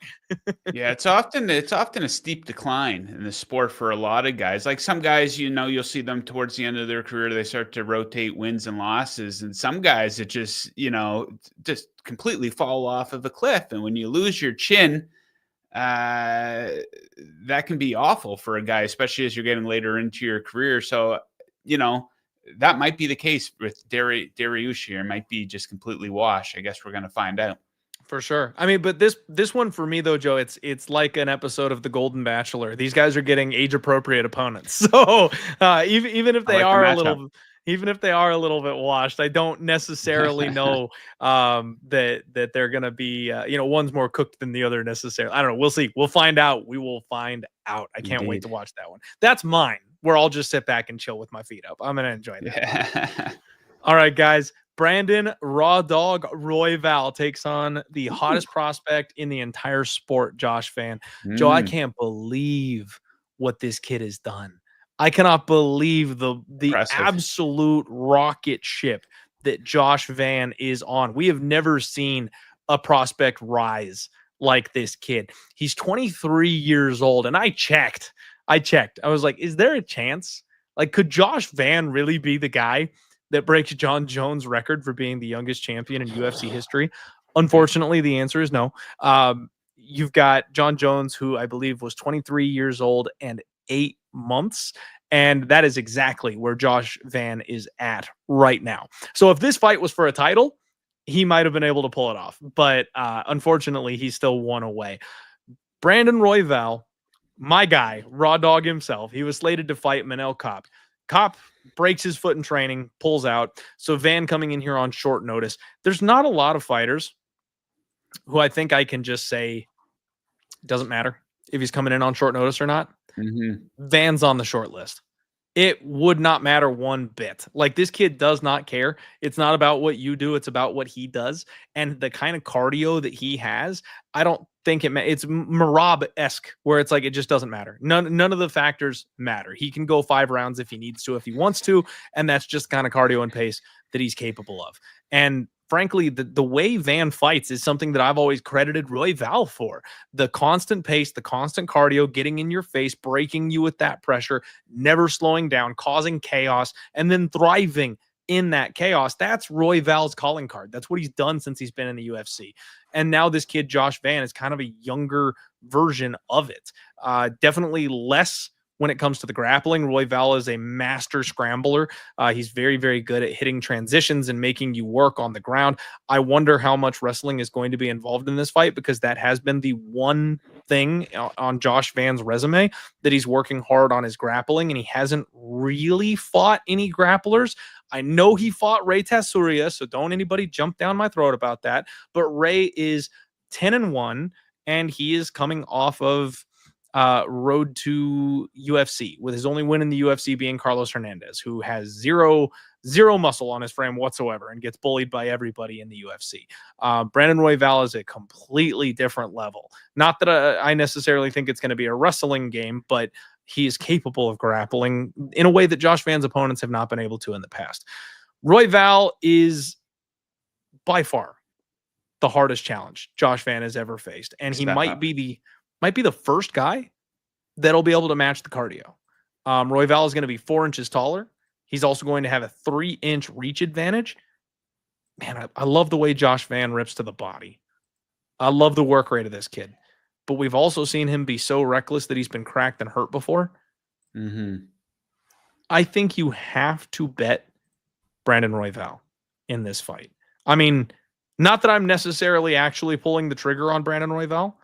Yeah, it's often a steep decline in the sport for a lot of guys. Like some guys, you'll see them towards the end of their career, they start to rotate wins and losses. And some guys it just completely fall off of a cliff. And when you lose your chin, that can be awful for a guy, especially as you're getting later into your career. So, that might be the case with Dariush here. It might be just completely washed. I guess we're going to find out. For sure. I mean, but this one for me though, Joe, it's like an episode of The Golden Bachelor. These guys are getting age appropriate opponents. So even if they are a little, even if they are a little bit washed, I don't necessarily know that they're going to be, one's more cooked than the other necessarily. I don't know. We'll see. We'll find out. We will find out. I can't wait to watch that one. That's mine, where I'll just sit back and chill with my feet up. I'm going to enjoy that. Yeah. All right, guys. Brandon Raw Dog Royval takes on the hottest prospect in the entire sport, Josh Van. Joe, I can't believe what this kid has done. I cannot believe the absolute rocket ship that Josh Van is on. We have never seen a prospect rise like this kid. He's 23 years old, and I checked. I was like, is there a chance? Like, could Josh Van really be the guy that breaks John Jones' record for being the youngest champion in UFC history? Unfortunately, the answer is no. You've got John Jones, who I believe was 23 years old and 8 months. And that is exactly where Josh Van is at right now. So if this fight was for a title, he might have been able to pull it off. But unfortunately, he's still one away. Brandon Royval, my guy, Raw Dog himself, he was slated to fight Beneil Kopp. Kopp breaks his foot in training, pulls out. So Van coming in here on short notice. There's not a lot of fighters who I think I can just say doesn't matter if he's coming in on short notice or not. Van's on the short list. It would not matter one bit. Like, this kid does not care. It's not about what you do. It's about what he does. And the kind of cardio that he has, I don't think it's Marab-esque, where it's like, it just doesn't matter. None of the factors matter. He can go 5 rounds if he needs to, if he wants to. And that's just kind of cardio and pace that he's capable of. And frankly, the way Van fights is something that I've always credited Royval for. The constant pace, the constant cardio, getting in your face, breaking you with that pressure, never slowing down, causing chaos, and then thriving in that chaos. That's Royval's calling card. That's what he's done since he's been in the UFC. And now this kid, Josh Van, is kind of a younger version of it. Definitely less when it comes to the grappling. Royval is a master scrambler. He's very, very good at hitting transitions and making you work on the ground. I wonder how much wrestling is going to be involved in this fight, because that has been the one thing on Josh Van's resume, that he's working hard on his grappling, and he hasn't really fought any grapplers. I know he fought Ray Topuria, so don't anybody jump down my throat about that. But Ray is 10-1, and he is coming off of road to UFC, with his only win in the UFC being Carlos Hernandez, who has zero muscle on his frame whatsoever and gets bullied by everybody in the UFC. Brandon Royval is a completely different level. Not that I necessarily think it's going to be a wrestling game, but he is capable of grappling in a way that Josh Van's opponents have not been able to in the past. Royval is by far the hardest challenge Josh Van has ever faced, and he might be the first guy that'll be able to match the cardio. Royval is going to be 4 inches taller. He's also going to have a 3-inch reach advantage. Man, I love the way Josh Van rips to the body. I love the work rate of this kid. But we've also seen him be so reckless that he's been cracked and hurt before. I think you have to bet Brandon Royval in this fight. I mean, not that I'm necessarily actually pulling the trigger on Brandon Royval,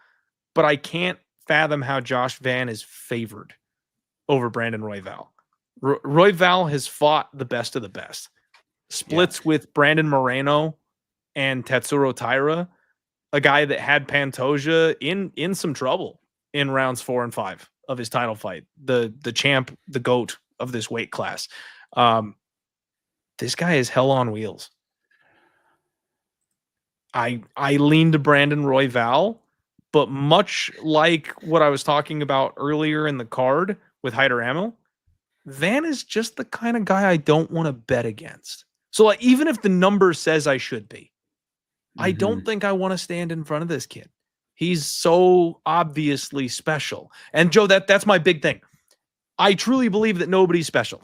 but I can't fathom how Josh Van is favored over Brandon Royval. Royval has fought the best of the best. Splits with Brandon Moreno and Tatsuro Taira, a guy that had Pantoja in some trouble in rounds 4 and 5 of his title fight. The champ, the GOAT of this weight class. This guy is hell on wheels. I lean to Brandon Royval, but much like what I was talking about earlier in the card with Hyder Amil, Van is just the kind of guy I don't want to bet against. So like, even if the number says I should be, I don't think I want to stand in front of this kid. He's so obviously special. And Joe, that's my big thing. I truly believe that nobody's special.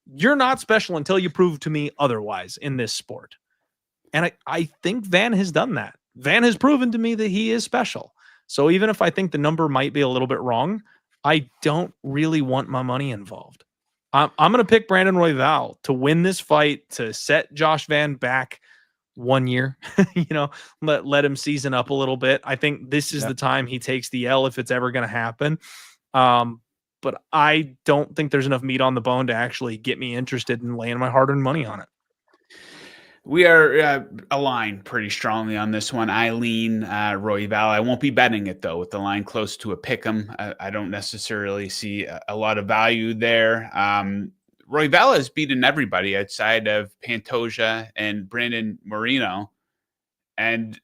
You're not special until you prove to me otherwise in this sport. And I think Van has done that. Van has proven to me that he is special. So even if I think the number might be a little bit wrong, I don't really want my money involved. I'm going to pick Brandon Royval to win this fight, to set Josh Van back 1 year, let him season up a little bit. I think this is the time he takes the L if it's ever going to happen. But I don't think there's enough meat on the bone to actually get me interested in laying my hard-earned money on it. We are aligned pretty strongly on this one. I lean Royval. I won't be betting it, though, with the line close to a pick'em. I don't necessarily see a lot of value there. Royval has beaten everybody outside of Pantoja and Brandon Moreno. And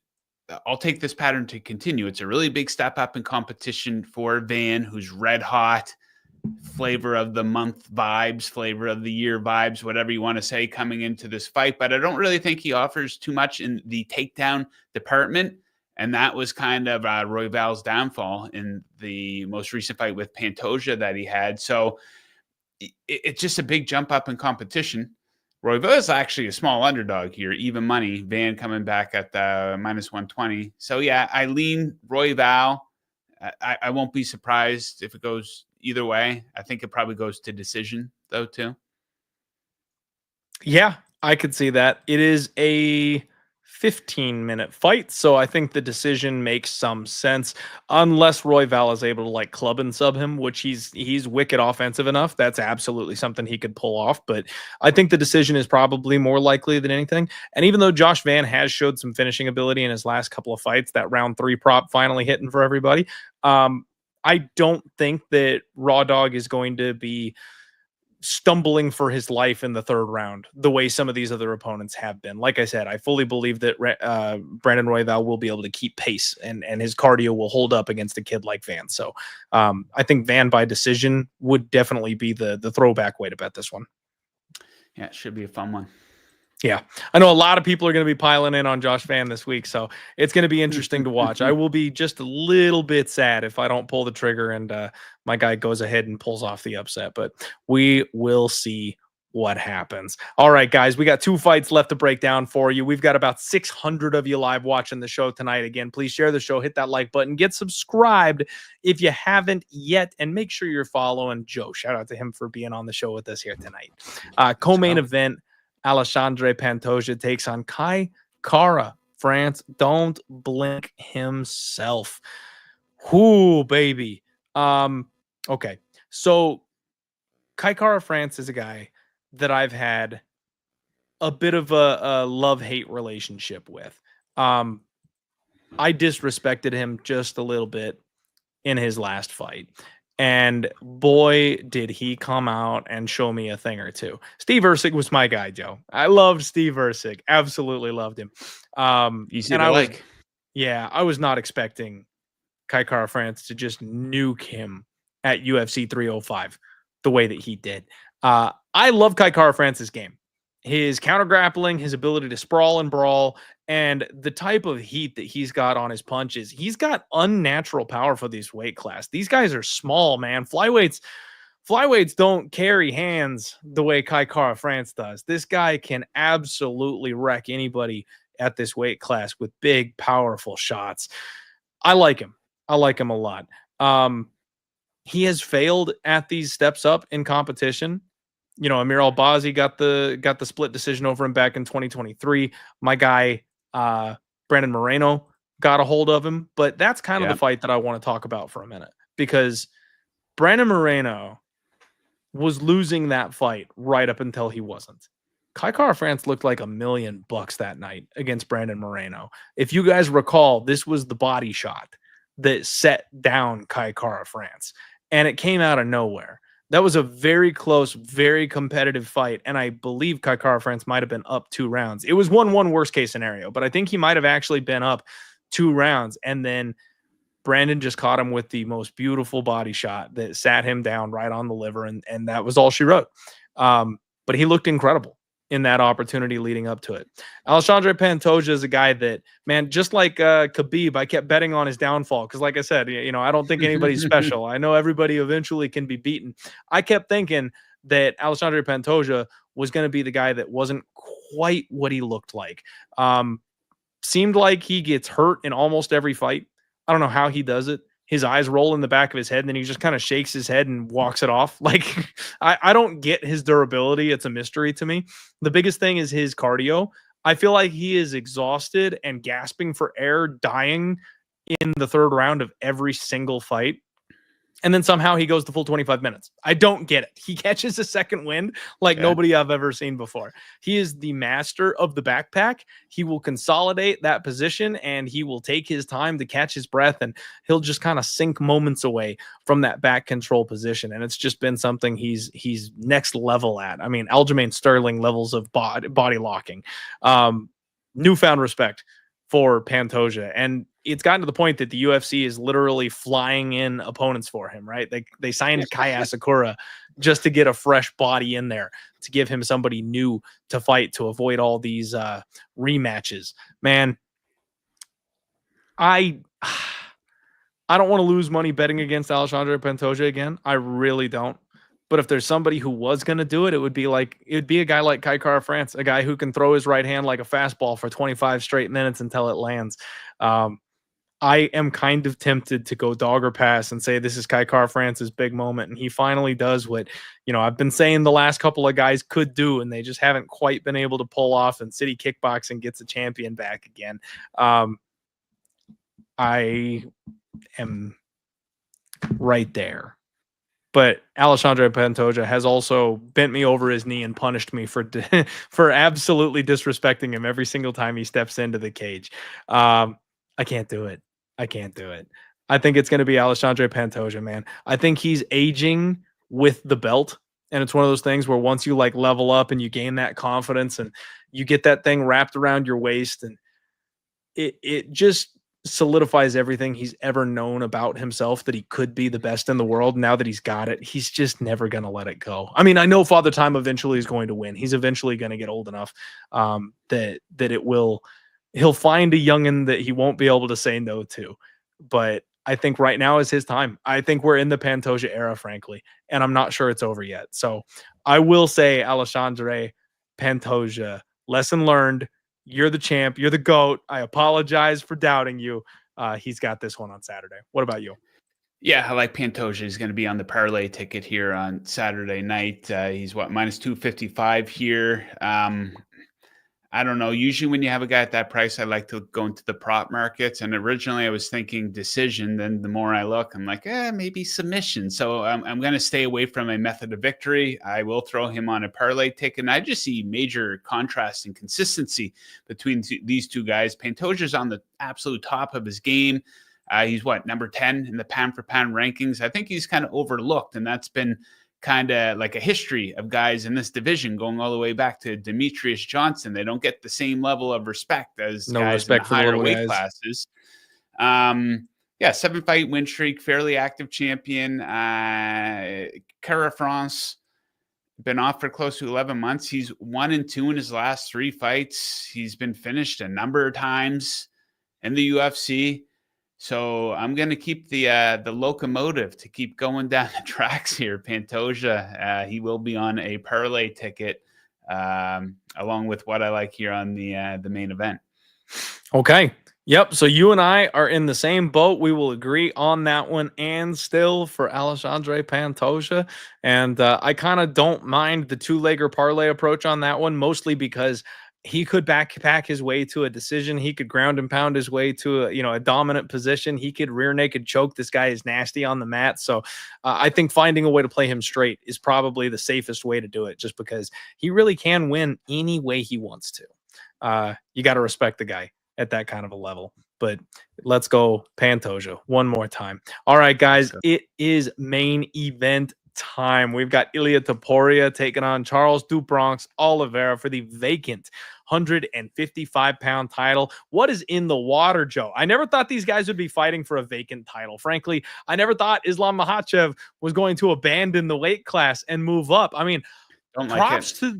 I'll take this pattern to continue. It's a really big step up in competition for Van, who's red hot. Flavor of the month vibes, flavor of the year vibes, whatever you want to say, coming into this fight. But I don't really think he offers too much in the takedown department. And that was kind of Royval's downfall in the most recent fight with Pantoja that he had. So it's just a big jump up in competition. Royval is actually a small underdog here, even money. Van coming back at minus 120. So yeah, I lean Royval. I won't be surprised if it goes either way. I think it probably goes to decision, though, too. Yeah, I could see that. It is a 15-minute fight, so I think the decision makes some sense, unless Royval is able to like club and sub him, which he's wicked offensive enough. That's absolutely something he could pull off, but I think the decision is probably more likely than anything. And even though Josh Van has showed some finishing ability in his last couple of fights, that round 3 prop finally hitting for everybody, I don't think that Raw Dog is going to be stumbling for his life in the 3rd round the way some of these other opponents have been. Like I said, I fully believe that Brandon Royval will be able to keep pace and his cardio will hold up against a kid like Van. So I think Van by decision would definitely be the throwback way to bet this one. Yeah, it should be a fun one. Yeah, I know a lot of people are going to be piling in on Josh Van this week, so it's going to be interesting to watch. I will be just a little bit sad if I don't pull the trigger and my guy goes ahead and pulls off the upset, but we will see what happens. All right, guys, we got 2 fights left to break down for you. We've got about 600 of you live watching the show tonight. Again, please share the show, hit that like button, get subscribed if you haven't yet, and make sure you're following Joe. Shout out to him for being on the show with us here tonight. Co-main event, Alexandre Pantoja takes on Kai Kara France. Don't blink himself. Whoo, baby. Okay, so Kai Kara France is a guy that I've had a bit of a love-hate relationship with. I disrespected him just a little bit in his last fight. And boy, did he come out and show me a thing or two. Steve Erceg was my guy, Joe. I loved Steve Erceg. Absolutely loved him. Easy to like. I was not expecting Kai Kara France to just nuke him at UFC 305 the way that he did. I love Kai Kara France's game. His counter grappling, his ability to sprawl and brawl, and the type of heat that he's got on his punches. He's got unnatural power for this weight class. These guys are small, man. Flyweights don't carry hands the way Kai Kara France does. This guy can absolutely wreck anybody at this weight class with big, powerful shots. I like him. I like him a lot. He has failed at these steps up in competition. You know, Amir Albazi got the split decision over him back in 2023. My guy, Brandon Moreno, got a hold of him. But that's kind of the fight that I want to talk about for a minute, because Brandon Moreno was losing that fight right up until he wasn't. Kai Kara France looked like $1 million that night against Brandon Moreno. If you guys recall, this was the body shot that set down Kai Kara France, and it came out of nowhere. That was a very close, very competitive fight, and I believe Kai Kara France might have been up 2 rounds. It was 1-1 worst case scenario, but I think he might have actually been up 2 rounds, and then Brandon just caught him with the most beautiful body shot that sat him down right on the liver, and that was all she wrote. But he looked incredible in that opportunity leading up to it. Alexandre Pantoja is a guy that, man, just like Khabib, I kept betting on his downfall because, like I said, you know, I don't think anybody's special. I know everybody eventually can be beaten. I kept thinking that Alexandre Pantoja was going to be the guy that wasn't quite what he looked like. Seemed like he gets hurt in almost every fight. I don't know how he does it. His eyes roll in the back of his head, and then he just kind of shakes his head and walks it off. Like, I don't get his durability. It's a mystery to me. The biggest thing is his cardio. I feel like he is exhausted and gasping for air, dying in the 3rd round of every single fight. And then somehow he goes the full 25 minutes. I don't get it. He catches a second wind like nobody I've ever seen before. He is the master of the backpack. He will consolidate that position, and he will take his time to catch his breath, and he'll just kind of sink moments away from that back control position. And it's just been something he's next level at. I mean, Aljamain Sterling levels of body locking. Newfound respect for Pantoja. And it's gotten to the point that the UFC is literally flying in opponents for him, right? They signed Kai Asakura just to get a fresh body in there, to give him somebody new to fight, to avoid all these rematches. Man, I don't want to lose money betting against Alexandre Pantoja again. I really don't. But if there's somebody who was going to do it, it would be a guy like Kai Kara France, a guy who can throw his right hand like a fastball for 25 straight minutes until it lands. I am kind of tempted to go dog or pass and say this is Kai Kara France's big moment, and he finally does what, you know, I've been saying the last couple of guys could do, and they just haven't quite been able to pull off, and City Kickboxing gets a champion back again. I am right there. But Alexandre Pantoja has also bent me over his knee and punished me for absolutely disrespecting him every single time he steps into the cage. I can't do it. I think it's going to be Alexandre Pantoja, man. I think he's aging with the belt. And it's one of those things where once you like level up and you gain that confidence and you get that thing wrapped around your waist, and it just solidifies everything he's ever known about himself, that he could be the best in the world. Now that he's got it, he's just never going to let it go. I mean, I know Father Time eventually is going to win. He's eventually going to get old enough that he'll find a youngin that he won't be able to say no to. But I think right now is his time. I think we're in the Pantoja era, frankly, and I'm not sure it's over yet. So I will say, Alexandre Pantoja, lesson learned. You're the champ. You're the GOAT. I apologize for doubting you. He's got this one on Saturday. What about you? Yeah, I like Pantoja. He's going to be on the parlay ticket here on Saturday night. He's what, minus 255 here. I don't know. Usually when you have a guy at that price, I like to go into the prop markets. And originally I was thinking decision. Then the more I look, I'm like, maybe submission. So I'm going to stay away from a method of victory. I will throw him on a parlay ticket. And I just see major contrast and consistency between these two guys. Pantoja's on the absolute top of his game. He's number 10 in the pound for pound rankings. I think he's kind of overlooked, and that's been kind of like a history of guys in this division going all the way back to Demetrius Johnson. They don't get the same level of respect as guys in the higher weight classes. 7-fight win streak, fairly active champion. Cara France been off for close to 11 months. He's 1-2 in his last 3 fights. He's been finished a number of times in the UFC. So I'm going to keep the locomotive to keep going down the tracks here. Pantoja, he will be on a parlay ticket, along with what I like here on the main event. Okay. Yep. So you and I are in the same boat. We will agree on that one. And still for Alexandre Pantoja. And I kind of don't mind the 2-legger parlay approach on that one, mostly because he could backpack his way to a decision. He could ground and pound his way to a dominant position. He could rear naked choke. This guy is nasty on the mat. So I think finding a way to play him straight is probably the safest way to do it, just because he really can win any way he wants to. You got to respect the guy at that kind of a level. But let's go Pantoja one more time. All right, guys, it is main event time. We've got Ilia Topuria taking on Charles do Bronx Oliveira for the vacant 155-pound title. What is in the water, Joe? I never thought these guys would be fighting for a vacant title. Frankly, I never thought Islam Makhachev was going to abandon the weight class and move up. I mean, props to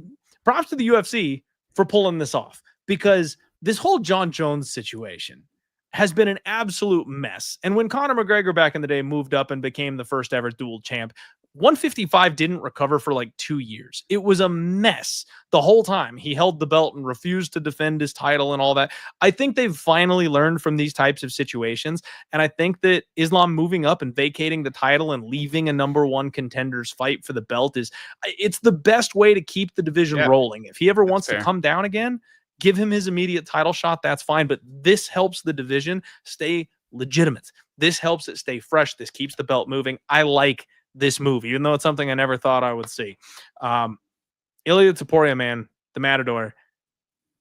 the UFC for pulling this off, because this whole John Jones situation has been an absolute mess. And when Conor McGregor back in the day moved up and became the first ever dual champ, 155 didn't recover for like 2 years. It was a mess the whole time. He held the belt and refused to defend his title and all that. I think they've finally learned from these types of situations. And I think that Islam moving up and vacating the title and leaving a number 1 contender's fight for the belt it's the best way to keep the division rolling. If he ever wants to come down again, give him his immediate title shot. That's fine. But this helps the division stay legitimate. This helps it stay fresh. This keeps the belt moving. I like this move, even though it's something I never thought I would see. Ilia Topuria, man, the Matador,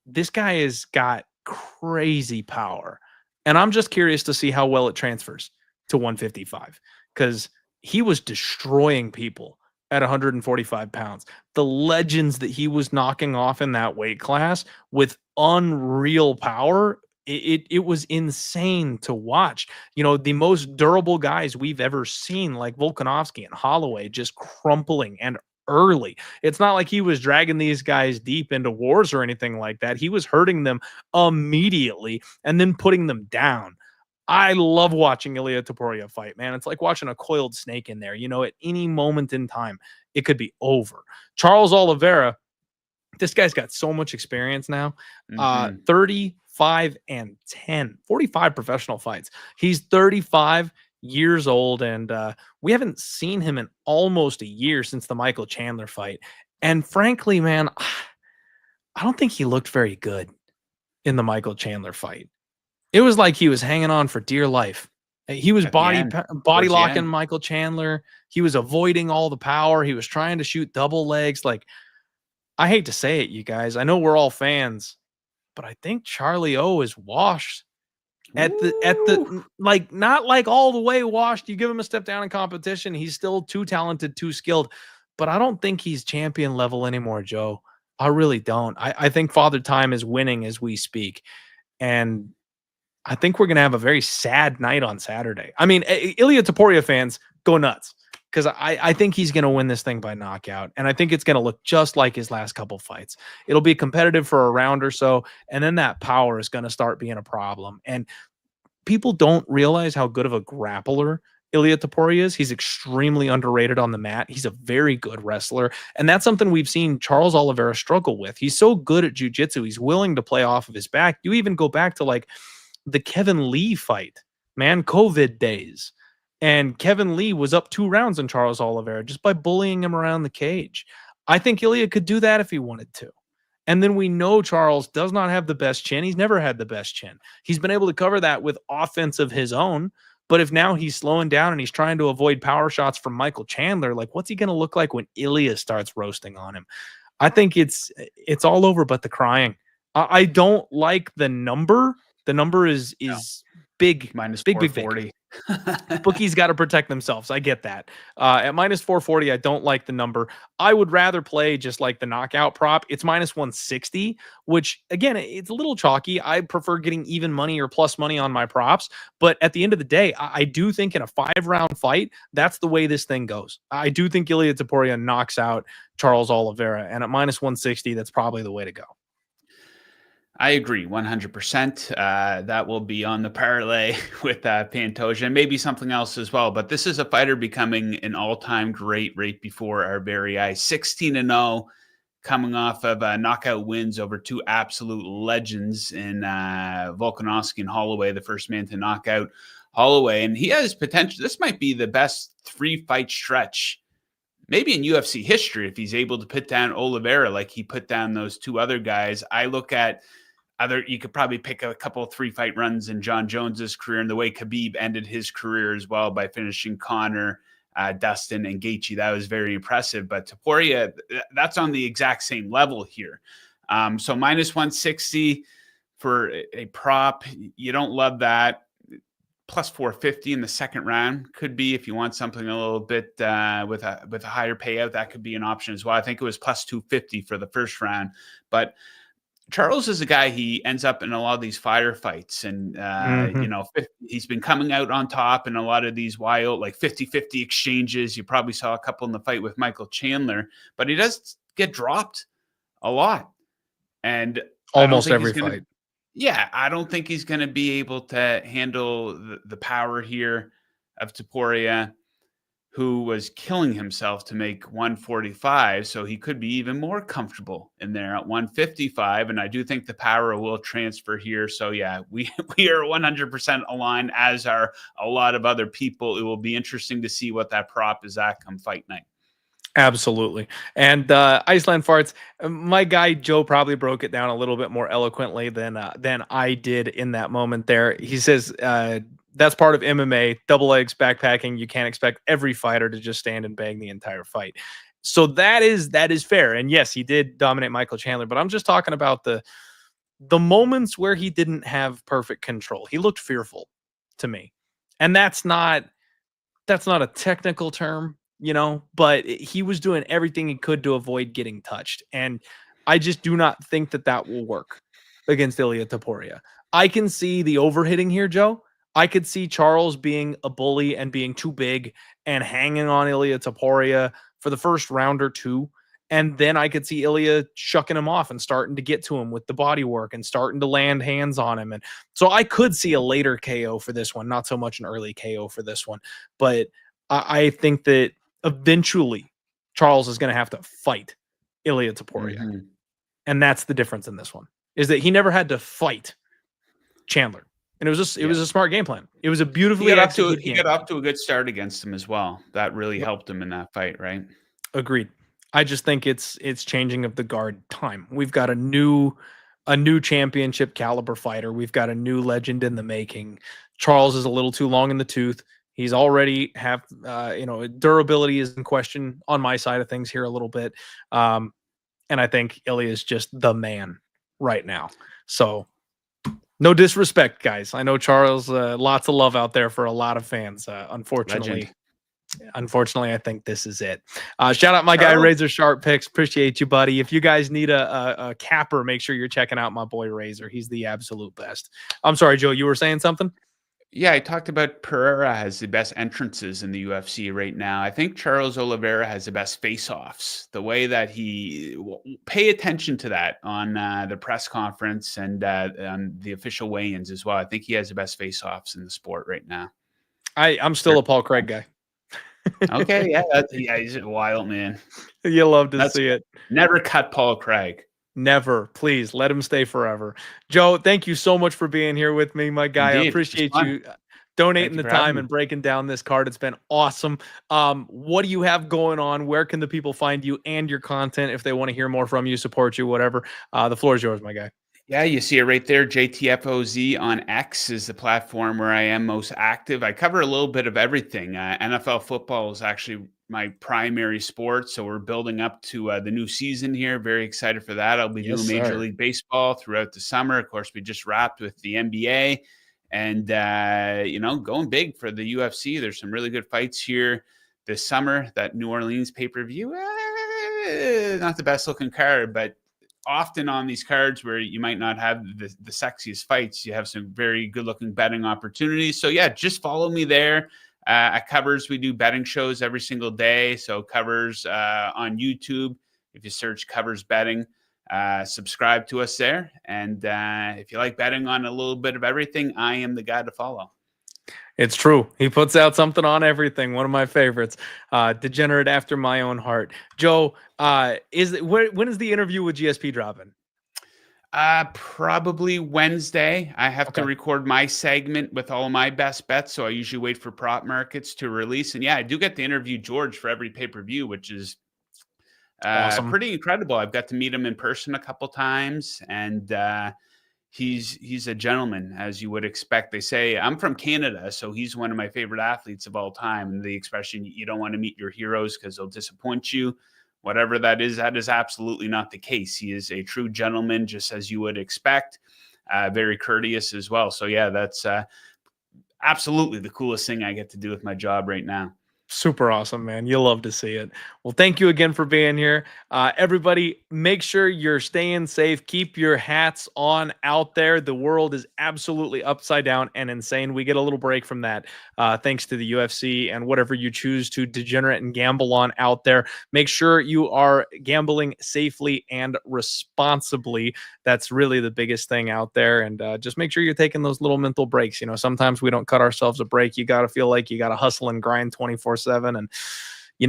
this guy has got crazy power. And I'm just curious to see how well it transfers to 155, because he was destroying people at 145 pounds. The legends that he was knocking off in that weight class with unreal power, it was insane to watch. The most durable guys we've ever seen, like Volkanovski and Holloway, just crumpling and early. It's not like he was dragging these guys deep into wars or anything like that. He was hurting them immediately and then putting them down. I love watching Ilia Topuria fight, man. It's like watching a coiled snake in there. At any moment in time, it could be over. Charles Oliveira, this guy's got so much experience now. 35 and 10, 45 professional fights. He's 35 years old, and we haven't seen him in almost a year since the Michael Chandler fight. And frankly, man, I don't think he looked very good in the Michael Chandler fight. It was like he was hanging on for dear life. He was body locking Michael Chandler. He was avoiding all the power. He was trying to shoot double legs. Like, I hate to say it, you guys. I know we're all fans, but I think Charlie O is washed at the not like all the way washed. You give him a step down in competition, he's still too talented, too skilled, but I don't think he's champion level anymore, Joe. I really don't. I think Father Time is winning as we speak, and I think we're going to have a very sad night on Saturday. I mean, Ilia Topuria fans, go nuts, because I think he's going to win this thing by knockout, and I think it's going to look just like his last couple fights. It'll be competitive for a round or so, and then that power is going to start being a problem. And people don't realize how good of a grappler Ilia Topuria is. He's extremely underrated on the mat. He's a very good wrestler. And that's something we've seen Charles Oliveira struggle with. He's so good at jiu-jitsu. He's willing to play off of his back. You even go back to like the Kevin Lee fight, man, COVID days. And Kevin Lee was up 2 rounds on Charles Oliveira just by bullying him around the cage. I think Ilia could do that if he wanted to. And then we know Charles does not have the best chin. He's never had the best chin. He's been able to cover that with offense of his own. But if now he's slowing down and he's trying to avoid power shots from Michael Chandler, like what's he going to look like when Ilia starts roasting on him? I think it's all over but the crying. I don't like the number. The number is big. Minus big 440. Bookies got to protect themselves. I get that. At minus 440, I don't like the number. I would rather play just like the knockout prop. It's minus 160, which again, it's a little chalky. I prefer getting even money or plus money on my props. But at the end of the day, I do think in a 5-round fight, that's the way this thing goes. I do think Ilia Topuria knocks out Charles Oliveira. And at minus 160, that's probably the way to go. I agree 100%. That will be on the parlay with Pantoja and maybe something else as well. But this is a fighter becoming an all-time great right before our very eyes. 16-0, coming off of knockout wins over 2 absolute legends in Volkanovski and Holloway, the first man to knock out Holloway. And he has potential. This might be the best 3-fight stretch maybe in UFC history if he's able to put down Oliveira like he put down those 2 other guys. I look at you could probably pick a couple of 3-fight runs in John Jones's career and the way Khabib ended his career as well by finishing Conor, Dustin, and Gaethje. That was very impressive. But Topuria, that's on the exact same level here. So minus 160 for a prop. You don't love that. Plus 450 in the second round could be, if you want something a little bit with a higher payout, that could be an option as well. I think it was plus 250 for the first round. But Charles is a guy, he ends up in a lot of these firefights and, he's been coming out on top in a lot of these wild, like 50-50 exchanges. You probably saw a couple in the fight with Michael Chandler, but he does get dropped a lot. And almost every fight. Yeah, I don't think he's going to be able to handle the power here of Topuria, who was killing himself to make 145. So he could be even more comfortable in there at 155. And I do think the power will transfer here. So yeah, we are 100% aligned, as are a lot of other people. It will be interesting to see what that prop is at come fight night. Absolutely. And Iceland Farts, my guy Joe probably broke it down a little bit more eloquently than I did in that moment there. He says that's part of MMA, double legs, backpacking. You can't expect every fighter to just stand and bang the entire fight. So that is fair. And yes, he did dominate Michael Chandler, but I'm just talking about the moments where he didn't have perfect control. He looked fearful to me. And that's not a technical term, but he was doing everything he could to avoid getting touched. And I just do not think that will work against Ilia Topuria. I can see the overhitting here, Joe. I could see Charles being a bully and being too big and hanging on Ilia Topuria for the first round or 2. And then I could see Ilia shucking him off and starting to get to him with the body work and starting to land hands on him. And so I could see a later KO for this one, not so much an early KO for this one. But I think that eventually Charles is going to have to fight Ilia Topuria. Mm-hmm. And that's the difference in this one, is that he never had to fight Chandler. And it was a smart game plan. It was a beautifully executed game. He got off to a good start against him as well. That really helped him in that fight, right? Agreed. I just think it's changing of the guard time. We've got a new championship caliber fighter. We've got a new legend in the making. Charles is a little too long in the tooth. He's already durability is in question on my side of things here a little bit. And I think Ilia is just the man right now. So no disrespect, guys. I know Charles, lots of love out there for a lot of fans. Unfortunately, I think this is it. Shout out my guy, Razor Sharp Picks. Appreciate you, buddy. If you guys need a capper, make sure you're checking out my boy Razor. He's the absolute best. I'm sorry, Joe, you were saying something? Yeah, I talked about Pereira has the best entrances in the UFC right now. I think Charles Oliveira has the best face-offs. The way that pay attention to that on the press conference and on the official weigh-ins as well. I think he has the best face-offs in the sport right now. I'm still a Paul Craig guy. Okay, yeah, he's a wild man. You love to see it. Never cut Paul Craig. Never. Please let him stay forever. Joe, thank you so much for being here with me, my guy. Indeed, I appreciate you donating the time and breaking down this card. It's been awesome. What do you have going on? Where can the people find you and your content if they want to hear more from you, support you, whatever? The floor is yours, my guy. Yeah, you see it right there. JTFOZ on X is the platform where I am most active. I cover a little bit of everything. NFL football is actually my primary sport, so we're building up to the new season here. Very excited for that. I'll be doing Major League Baseball throughout the summer. Of course, we just wrapped with the NBA, and going big for the UFC. There's some really good fights here this summer. That New Orleans pay-per-view, not the best looking card, but often on these cards where you might not have the sexiest fights, you have some very good looking betting opportunities. So yeah, just follow me there. At Covers, we do betting shows every single day. So Covers on YouTube, if you search Covers Betting, subscribe to us there. And if you like betting on a little bit of everything, I am the guy to follow. It's true. He puts out something on everything. One of my favorites. Degenerate after my own heart. Joe, when is the interview with GSP dropping? Probably Wednesday. I have to record my segment with all of my best bets, so I usually wait for prop markets to release. And yeah, I do get to interview George for every pay-per-view, which is awesome. Pretty incredible. I've got to meet him in person a couple times, and he's a gentleman, as you would expect. They say I'm from Canada, so he's one of my favorite athletes of all time. And the expression, you don't want to meet your heroes because they'll disappoint you, whatever that is absolutely not the case. He is a true gentleman, just as you would expect, very courteous as well. So yeah, that's absolutely the coolest thing I get to do with my job right now. Super awesome, man. You'll love to see it. Well, thank you again for being here. Everybody, make sure you're staying safe. Keep your hats on out there. The world is absolutely upside down and insane. We get a little break from that thanks to the UFC and whatever you choose to degenerate and gamble on out there. Make sure you are gambling safely and responsibly. That's really the biggest thing out there. And just make sure you're taking those little mental breaks. You know, sometimes we don't cut ourselves a break. You got to feel like you got to hustle and grind 24/7. And,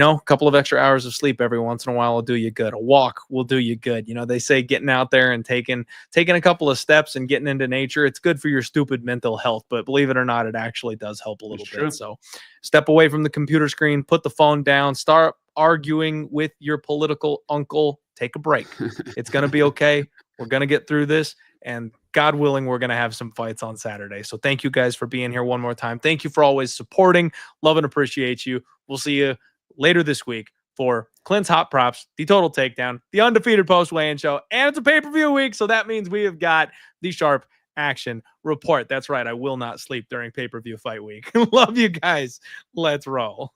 a couple of extra hours of sleep every once in a while will do you good. A walk will do you good. They say getting out there and taking a couple of steps and getting into nature, it's good for your stupid mental health. But believe it or not, it actually does help a little bit. True. So step away from the computer screen, put the phone down, start arguing with your political uncle. Take a break. It's going to be okay. We're going to get through this. And God willing, we're going to have some fights on Saturday. So thank you guys for being here one more time. Thank you for always supporting. Love and appreciate you. We'll see you later this week for Clint's Hot Props, the Total Takedown, the Undefeated Post-Weigh-In Show, and it's a pay-per-view week. So that means we have got the Sharp Action Report. That's right. I will not sleep during pay-per-view fight week. Love you guys. Let's roll.